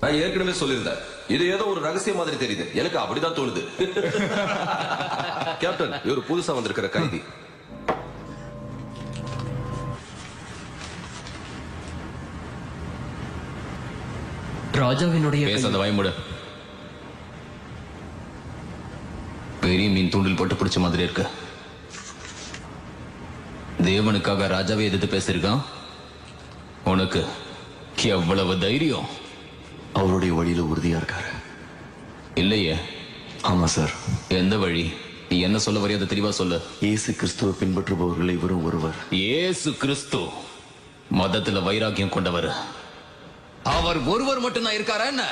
நான் ஏற்கனவே சொல்லியிருந்தேன், இது ஏதோ ஒரு ரகசியம் மாதிரி தெரியுது. எனக்கு அப்படிதான் தோணுது. கேப்டன், இவர் புதுசா வந்திருக்கிற கைதி. ராஜாவினுடைய பேசாத வாய்மூடு. பெரிய மீன் தூண்டில் போட்டு பிடிச்ச மாதிரி இருக்கு. தேவனுக்காக ராஜாவை எதிர்த்து பேசியிருக்கான். உனக்கு எவ்வளவு தைரியம்? அவருடைய வழியில உறுதியா இருக்காரு. இல்லையே. ஆமா சார். எந்த வழி? நீ என்ன சொல்ல வரையாத தெளிவா சொல்லு. இயேசு கிறிஸ்துவை பின்பற்றுபவர்கள் இவரும் ஒருவர். இயேசு கிறிஸ்து மதத்துல வைராக்கியம் கொண்டவர். அவர் ஒருவர் மட்டும் தான் இருக்காரா என்ன?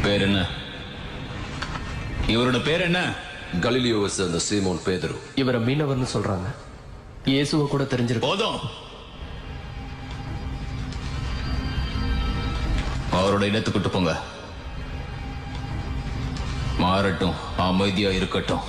பேர் என்ன? இவரோட பேர் என்ன? கலிலியோவை சேர்ந்த சீமோன் பேதுரு. இவரை மீனவர்னு சொல்றாங்க. இயேசுவை கூட தெரிஞ்சிருக்கு. போதும். அவரோட இடத்துக்கிட்டு போங்க. மாறட்டும், அமைதியா இருக்கட்டும்.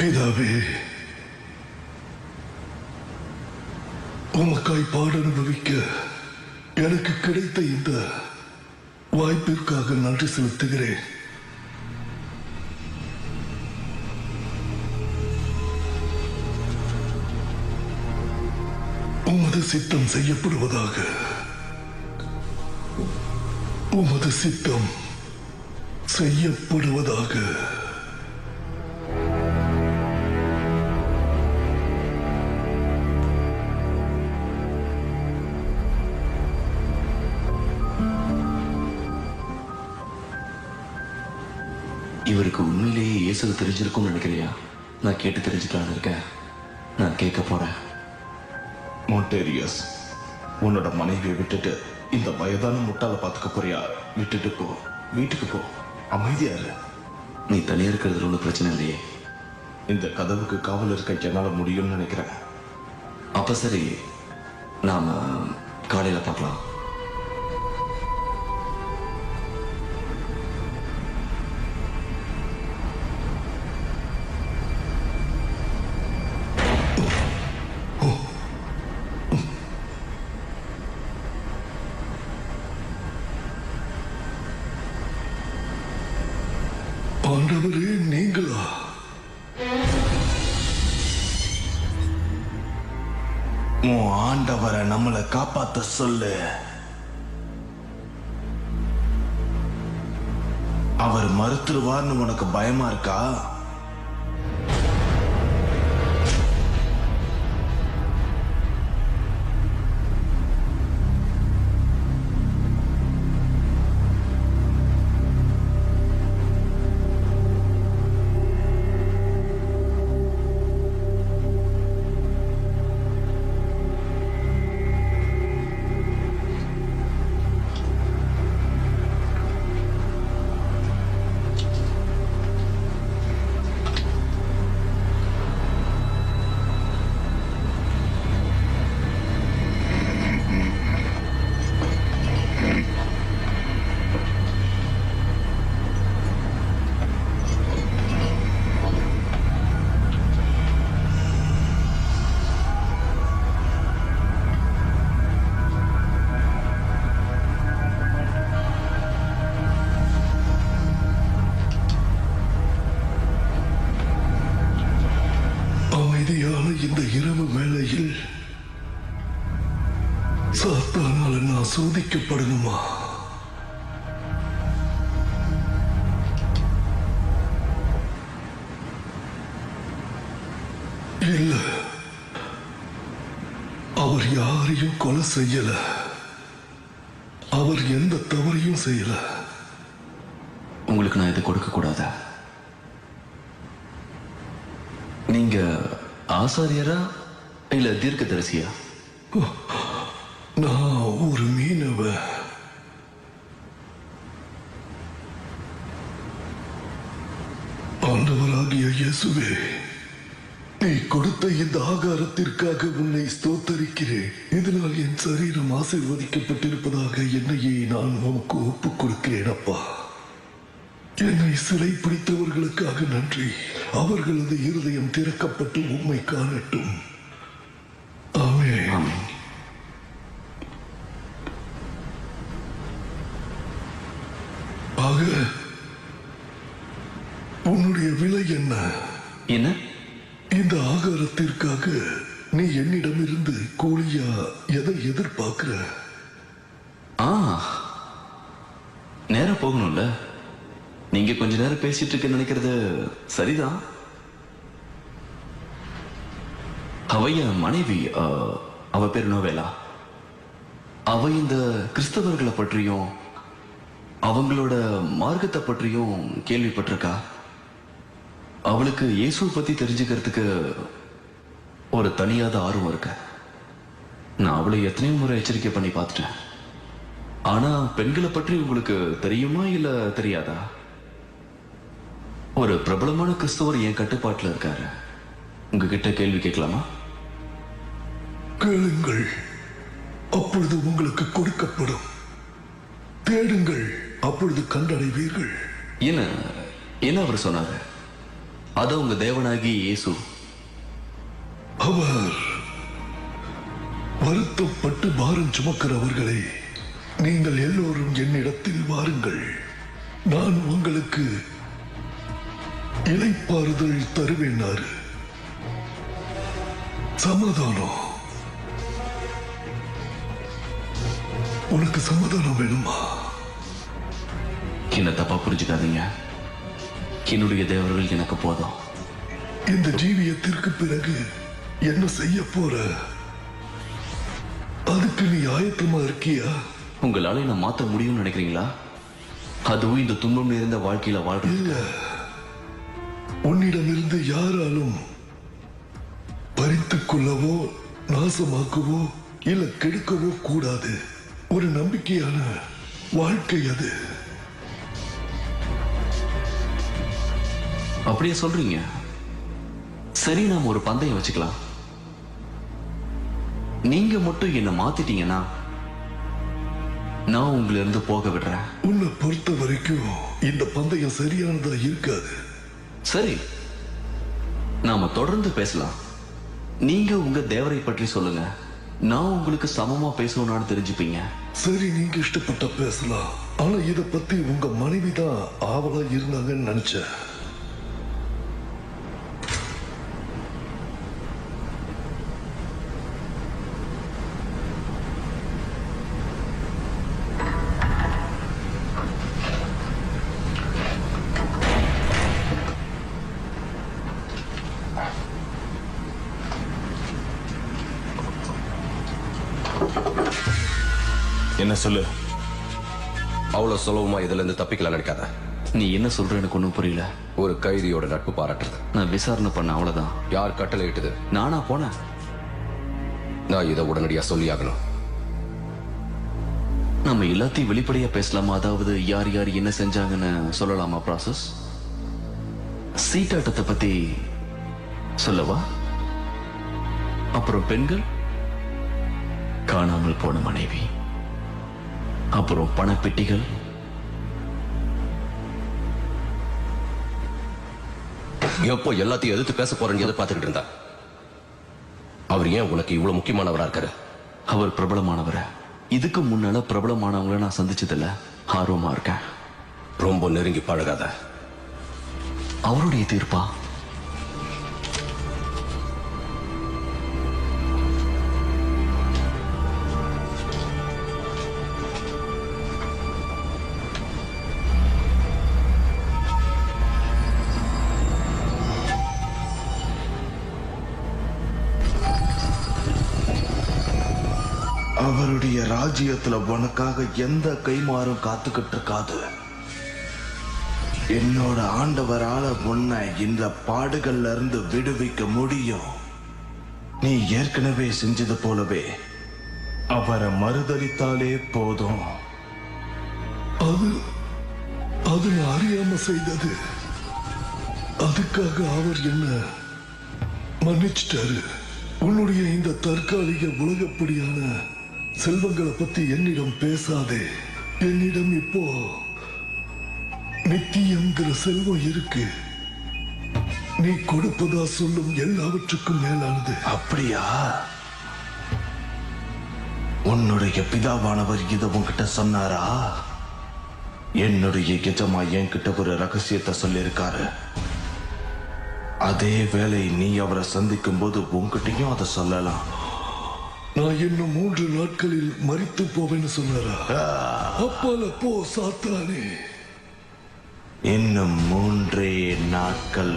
பிதாவே, உமக்காய் பாட அனுபவிக்க எனக்கு கிடைத்த இந்த வாய்ப்பிற்காக நன்றி செலுத்துகிறேன். உமது சித்தம் செய்யப்படுவதாக. உமது சித்தம் செய்யப்படுவதாக. இவருக்கு உண்மையிலேயே இயேசு தெரிஞ்சிருக்கும்னு நினைக்கிறியா? நான் கேட்டு தெரிஞ்சுக்கலான்னு இருக்கேன். நான் கேட்க போறேன். மோண்டேரியஸ், உன்னோட மனைவியை விட்டுட்டு இந்த வயதான முட்டாளை பார்த்துக்க போறியா? விட்டுட்டு போ, வீட்டுக்கு போ, அமைதியா இரு. நீ தனியா இருக்கிறதுல ஒன்றும் பிரச்சனை இல்லையே. இந்த கதவுக்கு காவல் இருக்க என்னால முடியும்னு நினைக்கிறேன். அப்ப சரி, நாம காலையில பார்க்கலாம். ஆண்டவரே, நீங்களா? உன் ஆண்டவரை நம்மளை காப்பாத்த சொல்லு. அவர் மறுத்துருவார்னு உனக்கு பயமா இருக்கா? இந்த இரவு வேளையில் சாத்தானால நான் சோதிக்கப்படணுமா? இல்ல, அவர் யாரையும் கொலை செய்யல. அவர் எந்த தவறையும் செய்யல. உங்களுக்கு நான் இதை கொடுக்க கூடாதா? நீங்க ஆசாரியரா இல்ல தீர்க்கதரிசியா? நான் ஒரு மீனவன். இயேசுவே, நீ கொடுத்த இந்த ஆகாரத்திற்காக உன்னை ஸ்தோத்தரிக்கிறேன். இதனால் என் சரீரம் ஆசீர்வதிக்கப்பட்டிருப்பதாக என்னையே நான் உமக்கு ஒப்புக் கொடுக்கிறேன். அப்பா, என்னை சிறை பிடித்தவர்களுக்காக நன்றி. அவர்களது இருதயம் திறக்கப்பட்டு உம்மை காணட்டும். ஆமென். ஆமென். ஆக உன்னுடைய விலை என்ன? என்ன? இந்த ஆகாரத்திற்காக நீ என்னிடமிருந்து கூலியா எதை எதிர்பார்க்கிற? நேரம் போகணும்ல. நீங்க கொஞ்ச நேரம் பேசிட்டு இருக்க நினைக்கிறது சரிதான். அவ என் மனைவி. அவ பேர் நோவேலா. அவ இந்த கிறிஸ்தவர்களை பற்றியும் அவங்களோட மார்க்கத்தை பற்றியும் கேள்விப்பட்டிருக்கா. அவளுக்கு இயேசுவை பத்தி தெரிஞ்சுக்கிறதுக்கு ஒரு தனியாத ஆர்வம் இருக்கு. நான் அவளை எத்தனையோ முறை எச்சரிக்கை பண்ணி பார்த்துட்டேன். ஆனா பெண்களை பற்றி உங்களுக்கு தெரியுமா இல்ல தெரியாதா? ஒரு பிரபலமான கிறிஸ்தவர் என் கட்டுப்பாட்டுல இருக்காரு. உங்ககிட்ட கேள்வி கேட்கலாமா? கேளுங்கள், அப்பொழுது உங்களுக்கு கொடுக்கப்படும். தேடுங்கள், அப்பொழுது கண்டடைவீர்கள். என்ன என்ன அவர் சொன்னாரு? அது உங்க தேவனாகி இயேசு. அவர் வருத்தப்பட்டு பாரம் சுமக்கிறவர்களே, நீங்கள் எல்லோரும் என்னிடத்தில் வாருங்கள், நான் உங்களுக்கு இளைப்பாறுதல் தருவேனாரு. சமாதானம். உனக்கு சமாதானம் வேணுமா? என்ன தப்பா புரிஞ்சுக்காதீங்க. என்னுடைய தேவர்கள் எனக்கு போதும். இந்த ஜீவியத்திற்கு பிறகு என்ன செய்ய போற? அதுக்கு நீ ஆயத்தமா இருக்கியா? உங்களால என்ன மாத்த முடியும்னு நினைக்கிறீங்களா? அதுவும் இந்த துன்பம் நிறைந்த வாழ்க்கையில வாழ்றது. இல்ல, உன்னிடமிருந்து யாராலும் பறித்துக் கொள்ளவோ நாசமாக்கவோ இல்ல கெடுக்கவோ கூடாது. ஒரு நம்பிக்கையான வாழ்க்கை அது. அப்படியே சொல்றீங்க. சரி, நாம ஒரு பந்தயம் வச்சுக்கலாம். நீங்க மட்டும் என்ன மாத்திட்டீங்கன்னா நான் உங்களை இருந்து போக விடுறேன். உன்னை பொறுத்த வரைக்கும் இந்த பந்தயம் சரியானதா இருக்காது. சரி, நாம தொடர்ந்து பேசலாம். நீங்க உங்க தேவரை பற்றி சொல்லுங்க. நான் உங்களுக்கு சமமா பேசணும்னு தெரிஞ்சுப்பீங்க. சரி, நீங்க இஷ்டப்பட்ட பேசலாம். ஆனா இத பத்தி உங்க மனைவி தான் ஆவலா இருந்தாங்கன்னு நினைச்சேன். என்ன சொல்லு? அவ்வளவு சுலபமா இதுல இருந்து தப்பிக்கலாம் நினைக்காத. நீ என்ன சொல்ற எனக்கு ஒண்ணும் புரியல. ஒரு கைதியோட நட்பு பாராட்டுறது. நான் விசாரணை பண்ண, அவ்வளவுதான். யார் கட்டளை இட்டது? நானா போனேன்? நான் இதை உடனடியா சொல்லியாகணும். நம்ம எல்லாத்தையும் வெளிப்படையா பேசலாமா? அதாவது யார் யார் என்ன செஞ்சாங்கன்னு சொல்லலாமா? ப்ராசஸ் சீட்டாட்டத்தை பத்தி சொல்லவா? அப்புறம் பெண்கள், காணாமல் போன மனைவி, அப்புறம் பணப்பெட்டிகள், எப்போ எல்லாத்தையும் எதிர்த்து பேச போறேன்னு எதிர்பார்த்துக்கிட்டு இருந்தா. அவர் ஏன் உனக்கு இவ்வளவு முக்கியமானவரா இருக்காரு? அவர் பிரபலமானவர். இதுக்கு முன்னால பிரபலமானவங்கள நான் சந்திச்சதில்ல. ஆர்வமா இருக்கேன். ரொம்ப நெருங்கி பழகாத. அவருடைய தீர்ப்பா? அவருடைய ராஜ்யத்துல உனக்காக எந்த கைமாறும் காத்துக்கிட்டு இருக்காது. என்னோட ஆண்டவரால உன்னை இந்த பாடுகள்ல இருந்து விடுவிக்க முடியும். நீ ஏற்கனவே செஞ்சது போலவே அவரை மறுதலித்தாலே போதும். அது நான் அறியாம செய்தது. அதுக்காக அவர் என்ன மன்னிச்சிட்டாரு. உன்னுடைய இந்த தற்காலிக உலகப்படியான செல்வங்களை பத்தி என்னிடம் பேசாதே. என்னிடம் இப்போ நித்தியங்கிற செல்வம் இருக்கு. நீ கொடுப்பதா சொல்லும் எல்லாவற்றுக்கும் மேலானது. அப்படியா? உன்னுடைய பிதாவானவர் இதை உன்கிட்ட சொன்னாரா? என்னுடைய எஜமா என்கிட்ட ஒரு ரகசியத்தை சொல்லியிருக்காரு. அதே வேளை நீ அவரை சந்திக்கும் போது உன்கிட்டயும் அதை சொல்லலாம். நான் இன்னும் 3 நாட்களில் மரித்து போவேன்னு சொன்னாரா? அப்பால போ சாத்தானே. இன்னும் 3 நாட்கள்.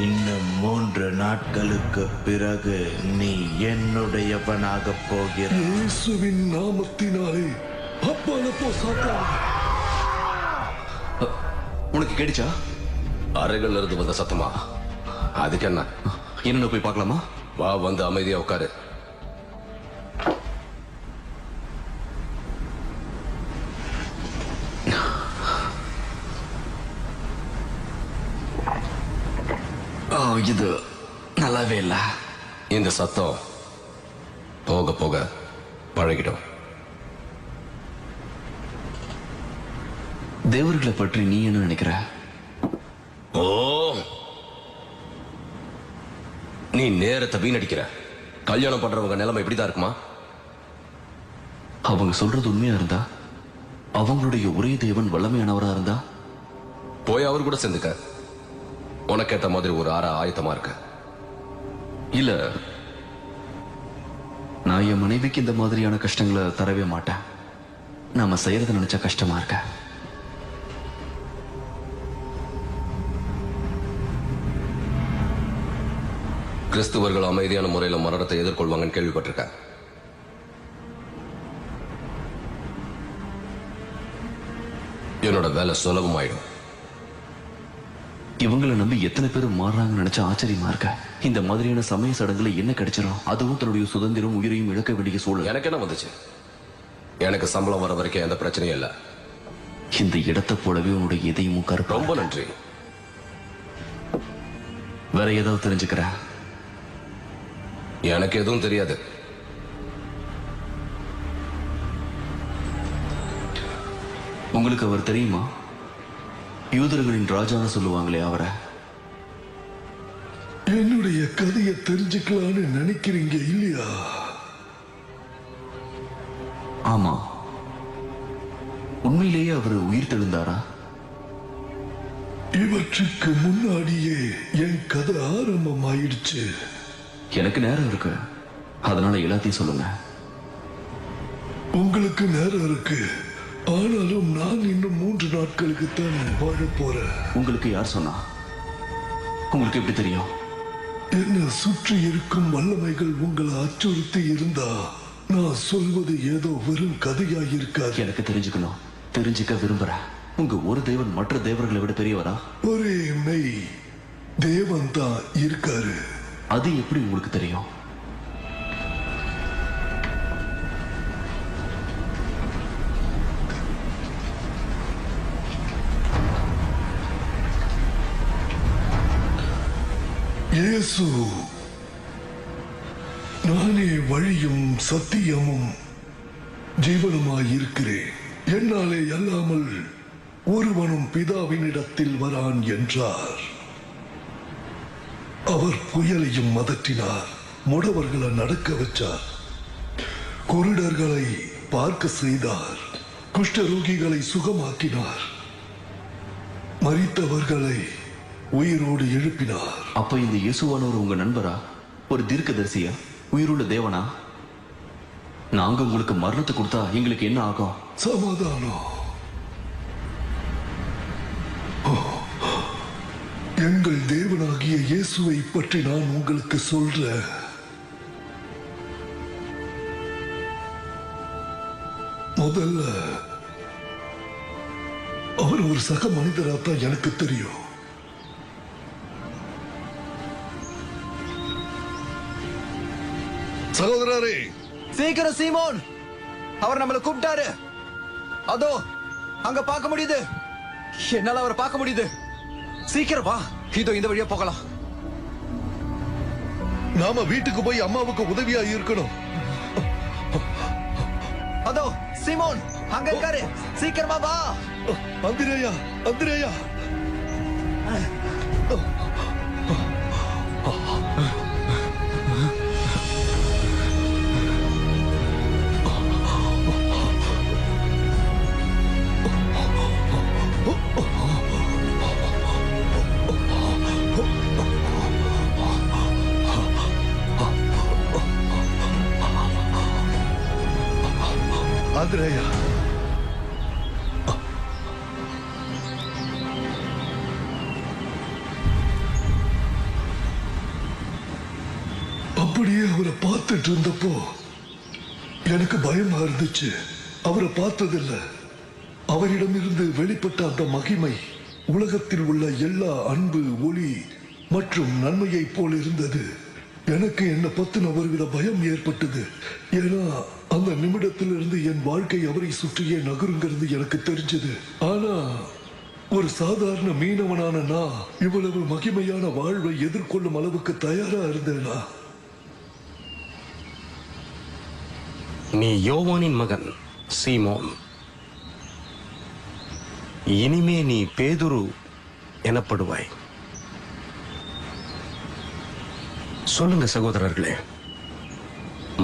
இன்னும் 3 நாட்களுக்கு பிறகு நீ என்னுடையவனாக போகிறாய். இயேசுவின் நாமத்தினாலே அப்பால போ சாத்தானே. உனக்கு கேட்டுச்சா? அறைகள்ல இருந்து வந்த சத்தமா? அதுக்கு என்ன? என்னன்னு போய் பார்க்கலாமா? வா, வந்து அமைதியா உட்காரு. இது நல்லாவே இல்ல. இந்த சத்தம் போக போக பழகிடும். தேவர்களை பற்றி நீ என்ன நினைக்கிற? ஓ, நீ நேரத்தை வீணடிக்கிற. கல்யாணம் பண்றவங்க நிலைமை இப்படிதான் இருக்குமா? அவங்க சொல்றது உண்மையா இருந்தா, அவங்களுடைய ஒரே தேவன் வல்லமையானவரா இருந்தா, போய் அவர் கூட சேர்ந்துக்க. உனக்கேத்த மாதிரி ஒரு ஆயத்தமா இருக்க. இல்ல, நான் என் மனைவிக்கு இந்த மாதிரியான கஷ்டங்களை தரவே மாட்டேன். நாம செய்யறத நினைச்சா கஷ்டமா இருக்க. கிறிஸ்துவர்கள் அமைதியான முறையில மரணத்தை எதிர்கொள்வாங்கன்னு கேள்விப்பட்டிருக்கேன். என்னோட வேலை சுலபமாயிடும். இவங்களை நம்பி எத்தனை பேர் மாறுறாங்கன்னு நினைச்சா ஆச்சரியமா இருக்க. இந்த மாதிரியான சமய சடங்குல என்ன கிடைச்சிடும்? அதுவும் தன்னுடைய சுதந்திரம் உயிரையும் இழக்க வேண்டிய சூழல். எனக்கு என்ன வந்துச்சு? எனக்கு சம்பளம் வர வரைக்கும் எந்த பிரச்சனையும் இல்லை. இந்த இடத்தை போலவே உன்னுடைய இதயமும் கருப்பு. ரொம்ப நன்றி. வேற ஏதாவது தெரிஞ்சுக்கிற? எனக்கு எதுவும் தெரியாது. உங்களுக்கு அவர் தெரியுமா? யூதர்களின் ராஜான்னு சொல்லுவாங்களே அவரை. என்னுடைய கதையை தெரிஞ்சுக்கலான்னு நினைக்கிறீங்க இல்லையா? ஆமா. உண்மையிலேயே அவர் உயிர் தெழுந்தாரா? இவற்றுக்கு முன்னாடியே என் கதை ஆரம்பமாயிடுச்சு. எனக்கு நேரம் இருக்கு, அதனால எல்லாத்தையும் சொல்லுங்க. உங்களுக்கு நேரம் இருக்கு, ஆனாலும் நான் இன்னும் 3 நாட்களுக்கு தான் வாழ போறேன். உங்களுக்கு யார் சொன்னா? உங்களுக்கு எப்படி தெரியும்? என்ன சுற்றி இருக்கும் வல்லமைகள் உங்களை அச்சுறுத்தி இருந்தா நான் சொல்வது ஏதோ வெறும் கதையாயிருக்காது. எனக்கு தெரிஞ்சுக்கணும், தெரிஞ்சுக்க விரும்புறேன். உங்க ஒரு தேவன் மற்ற தேவர்களை விட பெரியவரா? ஒரே மெய் தேவன் தான் இருக்காரு. அது எப்படி உங்களுக்கு தெரியும்? இயேசு, நானே வழியும் சத்தியமும் ஜீவனுமாயிருக்கிறேன், என்னாலே அல்லாமல் ஒருவனும் பிதாவினிடத்தில் வரான் என்றார். அவர் புயலையும் மதற்றினார், முடவர்களை நடக்க வச்சார், குருடர்களை பார்க்க செய்தார், குஷ்டரோகிகளை சுகமாக்கினார், மரித்தவர்களை உயிரோடு எழுப்பினார். அப்ப இந்த இயேசுவானவர் உங்க நண்பரா? ஒரு தீர்க்கதரிசியா? உயிருள்ள தேவனா? நாங்க உங்களுக்கு மரணத்தை கொடுத்தா எங்களுக்கு என்ன ஆகும்? சமாதானம். எங்கள் தேவனாகிய இயேசுவை பற்றி நான் உங்களுக்கு சொல்றேன். முதல்ல அவர் ஒரு சக மனிதராத்தான் எனக்கு தெரியும். சகோதரரே, சீக்கிரம் சீமோன், அவர் நம்மள கூப்பிட்டாரு. அதோ அங்க பார்க்க முடியுது, என்னால அவரை பார்க்க முடியுது. சீக்கிரம் வா. இதோ இந்த வழியா போகலாம். நாம வீட்டுக்கு போய் அம்மாவுக்கு உதவியா இருக்கணும். அதோ சீமோன் அங்க இருக்காரு, சீக்கிரமா வா. அந்திரேயா, அந்திரேயா. அந்திரேயா, அப்படியே அவரை பார்த்துட்டு இருந்தப்போ எனக்கு பயமா இருந்துச்சு. அவரை பார்த்ததில்ல. அவரிடமிருந்து வெளிப்பட்ட அந்த மகிமை உலகத்தில் உள்ள எல்லா அன்பு, ஒளி மற்றும் நன்மையை போல் இருந்தது. எனக்கு என்ன பத்தின ஒருவித பயம் ஏற்பட்டது. ஏன்னா அந்த நிமிடத்திலிருந்து என் வாழ்க்கை அவரை சுற்றியே நகருங்கிறது எனக்கு தெரிஞ்சது. ஆனா ஒரு சாதாரண மீனவனான நான் இவ்வளவு மகிமையான வாழ்வை எதிர்கொள்ளும் அளவுக்கு தயாரா இருந்தேனா? நீ யோவானின் மகன் சீமோன். இனிமே நீ பேதுரு எனப்படுவாய். சொல்லுங்க சகோதரர்களே,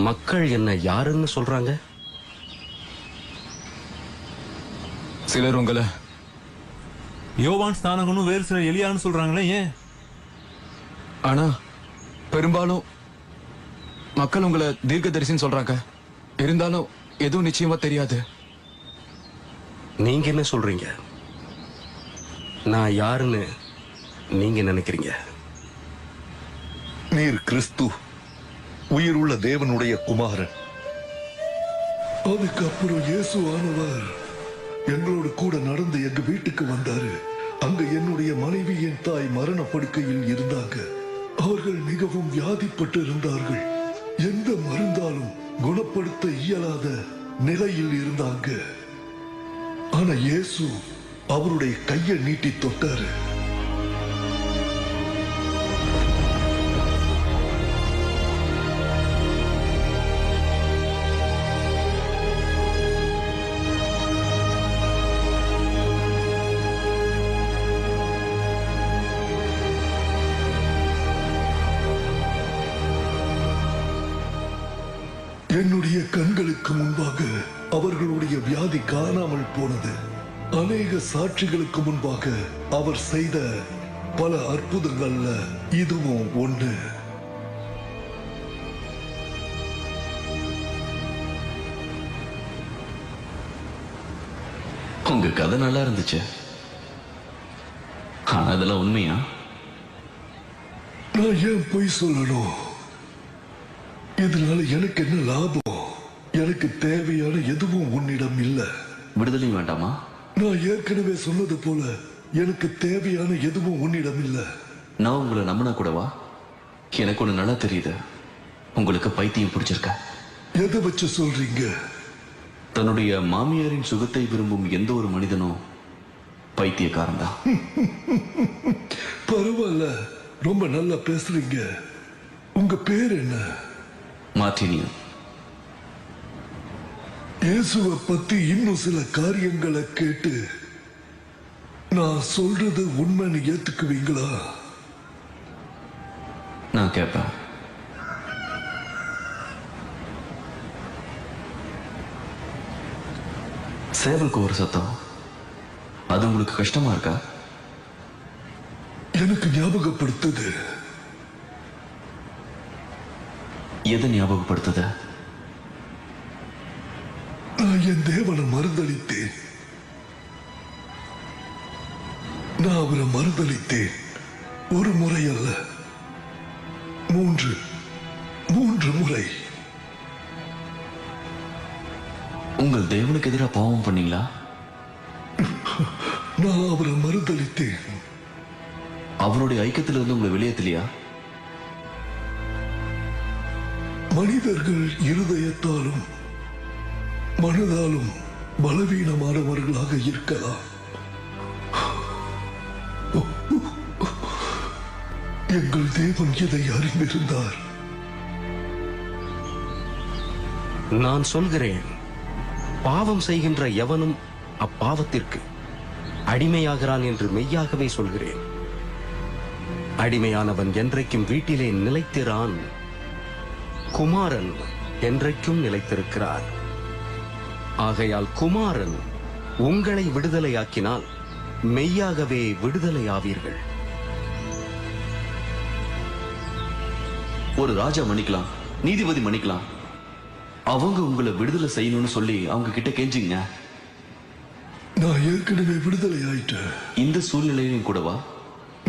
மக்கள் என்ன யாருன்னு சொல்றாங்க? சிலர் உங்களை யோவான் ஸ்நானகனும் வேறு சிலர் எலியான்னு சொல்றாங்களே, ஏன்? ஆனா பெரும்பாலும் மக்கள் உங்களை தீர்க்கதரிசின்னு சொல்றாங்க. இருந்தாலும் எதுவும் நிச்சயமா தெரியாது. நீங்க என்ன சொல்றீங்க? நான் யாருன்னு நீங்க நினைக்கிறீங்க? நீர் கிறிஸ்து, உயிருள்ள தேவனுடைய குமாரன். அதுக்கப்புறம் இயேசுவானவர் எங்களோடு கூட நடந்து எங்க வீட்டுக்கு வந்தாரு. அங்க என்னுடைய மனைவி, என் தாய் மரண படுக்கையில் இருந்தாங்க. அவர்கள் மிகவும் வியாதிப்பட்டு இருந்தார்கள். எந்த மருந்தாலும் குணப்படுத்த இயலாத நிலையில் இருந்தாங்க. ஆனா இயேசு அவருடைய கையை நீட்டி தொட்டாரு. என்னுடைய கண்களுக்கு முன்பாக அவர்களுடைய வியாதி காணாமல் போனது. அநேக சாட்சிகளுக்கு முன்பாக அவர் செய்த பல அற்புதங்கள்ல இதுவும் ஒன்று. உங்க கதை நல்லா இருந்துச்சு. ஆனா அதெல்லாம் உண்மையா? நான் ஏன் பொய் சொல்லணும்? இதனால எனக்கு என்ன லாபம்? எனக்கு தேவையான எதுவும் உன்னிடம் இல்ல. விடுதலை வேண்டாமா? நான் ஏற்கனவே சொன்னது போல எனக்கு தேவையான எதுவும் உன்னிடம் இல்ல. நான் உங்களை நம்பினா கூடவா? எனக்கு ஒண்ணு நல்லா தெரியுது, உங்களுக்கு பைத்தியம் பிடிச்சிருக்க. எதை வச்சு சொல்றீங்க? தன்னுடைய மாமியாரின் சுகத்தை விரும்பும் எந்த ஒரு மனிதனும் பைத்தியக்காரன் தான். பரவாயில்ல, ரொம்ப நல்லா பேசுறீங்க. உங்க பேர் என்ன? மார்டினியன். இயேசுவை பத்தி இன்னும் சில காரியங்களை கேட்டு நான் சொல்றது உண்மைன்னு ஏத்துக்குவீங்களா? நான் கேட்பேன். சேவலுக்கு ஒரு சத்தம், அது உங்களுக்கு கஷ்டமா இருக்கா? எனக்கு ஞாபகப்படுத்துது. எதை ஞாபகப்படுத்துத? நான் என் தேவனை மறுதளித்தேன். நான் அவரை மறுதளித்தேன். ஒரு முறை அல்ல, மூன்று முறை. உங்கள் தேவனுக்கு எதிராக பாவம் பண்ணீங்களா? நான் அவரை மறுதளித்தேன். அவருடைய ஐக்கியத்திலிருந்து உங்களை வெளியேற்றலையா? மனிதர்கள் இருதயத்தாலும் மனதாலும் பலவீனமானவர்களாக இருக்கலாம். எங்கள் தேவன் இதை அறிந்திருந்தார். நான் சொல்கிறேன், பாவம் செய்கின்ற எவனும் அப்பாவத்திற்கு அடிமையாகிறான் என்று மெய்யாகவே சொல்கிறேன். அடிமையானவன் என்றைக்கும் வீட்டிலே நிலைத்திரான், குமாரன் என்றைக்கும் நிலைத்திருக்கிறார். ஆகையால் குமாரன் உங்களை விடுதலையாக்கினால் மெய்யாகவே விடுதலையாவீர்கள். ஒரு ராஜா மன்னிக்கலாம், நீதிபதி மன்னிக்கலாம், அவங்க உங்களை விடுதலை செய்யணும்னு சொல்லி அவங்க கிட்ட கெஞ்சிங்க. நான் ஏற்கனவே விடுதலை ஆயிட்டேன். இந்த சூழ்நிலையிலும் கூடவா?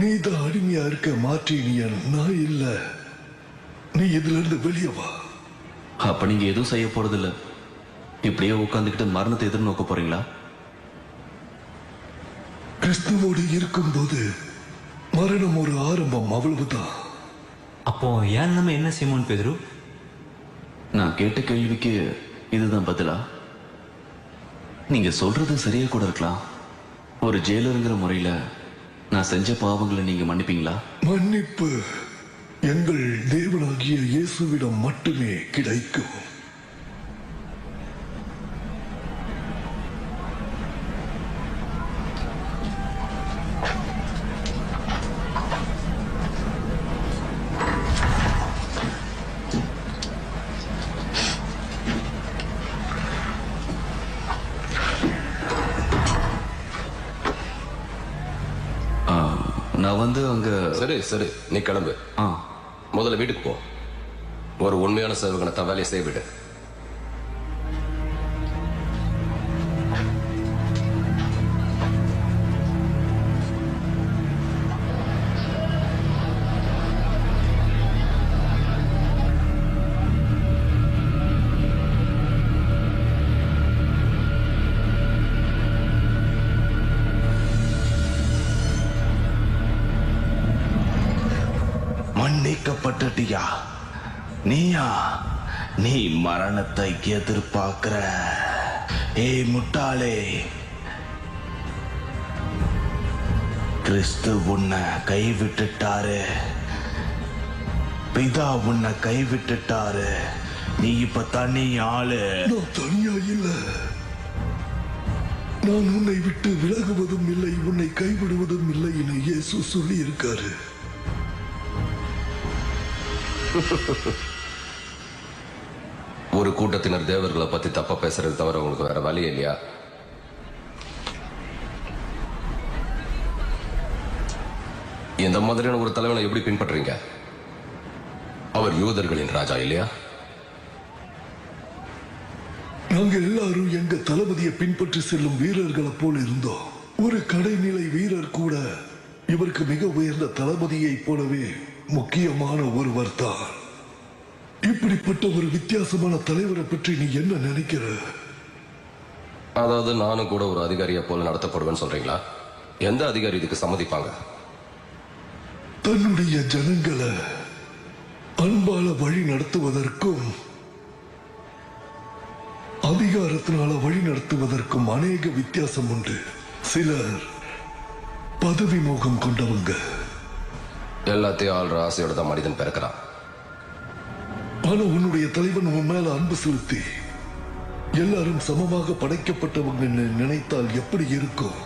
நீ தான் அடிமையா இருக்க மாற்றீனியன், நான் இல்ல. நீ இதுல இருந்து வெளியே வா. அப்ப நீங்க எதுவும் செய்ய போறதில்ல, இப்படியே உட்காந்துக்கிட்டு மரணத்தை எதிர்நோக்க போறீங்களா? கிறிஸ்துவோடு இருக்கும்போது மரணம் ஒரு ஆரம்பம், அவ்வளவுதான். அப்போ ஏன் நம்ம என்ன சீமோன் பேதுரு? நான் கேட்ட கேள்விக்கு இதுதான் பதிலா? நீங்க சொல்றது சரியா கூட இருக்கலாம். ஒரு ஜெயிலருங்கிற முறையில நான் செஞ்ச பாவங்களை நீங்க மன்னிப்பீங்களா? மன்னிப்பு எங்கள் தேவனாகிய இயேசுவிடம் மட்டுமே கிடைக்கும். நான் வந்து அங்க சரி சரி, நீ கிளம்பு. முதல்ல வீட்டுக்கு போ. ஒரு உண்மையான சேவகனை தான் வேலையை செய்ய விடு. மன்னிக்கப்பட்டியா? நீயா? நீ மரணத்தை எதிர்பார்க்கிற? ஏய் முட்டாளே, கிறிஸ்து உன்னை கைவிட்டுட்டாரு, பிதா உன்னை கைவிட்டுட்டாரு. நீ இப்ப தனி ஆளு. நான் தனியா இல்ல. நான் உன்னை விட்டு விலகுவதும் இல்லை, உன்னை கைவிடுவதும் இல்லை என இயேசு சொல்லி இருக்காரு. ஒரு கூட்டத்தினர் தேவர்களை பத்தி தப்பா பேசுறது தவிர உங்களுக்கு வேற வழி இல்லையா? இந்த மாதிரியான ஒரு தலைவனை எப்படி பின்பற்றீங்க? அவர் யூதர்களின் ராஜா இல்லையா? நாங்க எல்லாரும் எங்க தளபதியை பின்பற்றி செல்லும் வீரர்களை போல இருந்தோம். ஒரு கடைநிலை வீரர் கூட இவருக்கு மிக உயர்ந்த தளபதியை போலவே முக்கியமான ஒருவர் தான். இப்படிப்பட்ட ஒரு வித்தியாசமான தலைவரை பற்றி நீ என்ன நினைக்கிற? அதாவது நானும் கூட ஒரு அதிகாரியை போல நடத்தப்படுவேன்னு சொல்றீங்களா? எந்த அதிகாரி இதுக்கு சம்மதிப்பாங்க? தன்னுடைய ஜனங்களை அன்பால வழி நடத்துவதற்கும் அதிகாரத்தினால வழி நடத்துவதற்கும் அநேக வித்தியாசம் உண்டு. சிலர் பதவி மோகம் கொண்டவங்க. எல்லாத்தையும் ஆள்ற ஆசையோட தான் மனிதன் பிறக்கிறான். ஆனா உன்னுடைய தலைவன் உன் மேல அன்பு செலுத்தி எல்லாரும் சமமாக படைக்கப்பட்டவங்க நினைத்தால் எப்படி இருக்கும்?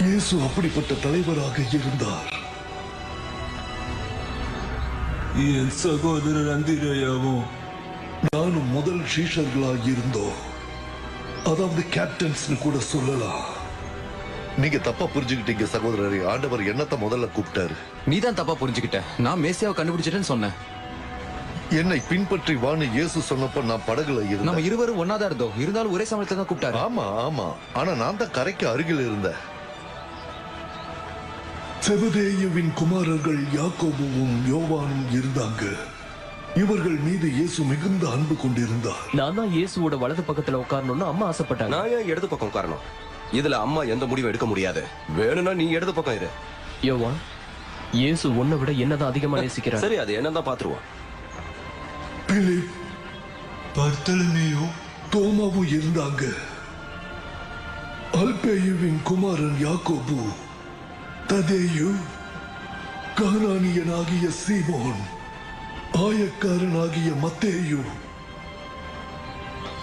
இயேசு அப்படிப்பட்ட தலைவராக இருந்தார். என் சகோதரர் அந்திரேயாவும் நானும் முதல் சீஷர்களாக இருந்தோம். அதாவது கேப்டன்ஸ் கூட சொல்லலாம். நீங்க தப்பா புரிஞ்சுக்கிட்டீங்க சகோதரரே. ஆண்டவர் என்னத்த முதல்ல கூப்பிட்டாரு. நீதான் தப்பா புரிஞ்சுக்கிட்ட. நான் மேசியாவை கண்டுபிடிச்சிட்டேன்னு சொன்னேன். என்னை பின்பற்றி வான்னு இயேசு சொன்னப்ப நான் படகுல நம்ம இருந்தேன். இருவரும் ஒன்னாதான் இருந்தோம். இருந்தாலும் ஒரே சமயத்துல தான் கூப்பிட்டாரு. ஆமா ஆமா, ஆனா நான் தான் கரைக்கு அருகில் இருந்தேன். செபதேயுவின் குமாரர்கள் யாக்கோபுவும் யோவானும் இருந்தாங்க. இவர்கள் மீது இயேசு மிகுந்த அன்பு கொண்டிருந்தார். நான் தான் இயேசுவோட வலது பக்கத்துல உட்காரணும்னு அம்மா ஆசைப்பட்டாங்க. நான் ஏன் இடது பக்கம் உட்காரணும்? இதுல அம்மா எந்த முடிவும் எடுக்க முடியாது. வேணும்னா நீ இடது பக்கம் இரு. யோவான், இயேசு உன்னை விட என்னதான் அதிகமா நேசிக்கிறார். சரி, அது என்னதான் பாத்துருவோம். பிலிப், பர்த்தலமேயு, தோமாவும் இருந்தாங்க. அல்பேயுவின் குமாரன் யாக்கோபு, ததேயு, கானானியனாகிய சீமோன், ஆயக்காரனாகிய மத்தேயு,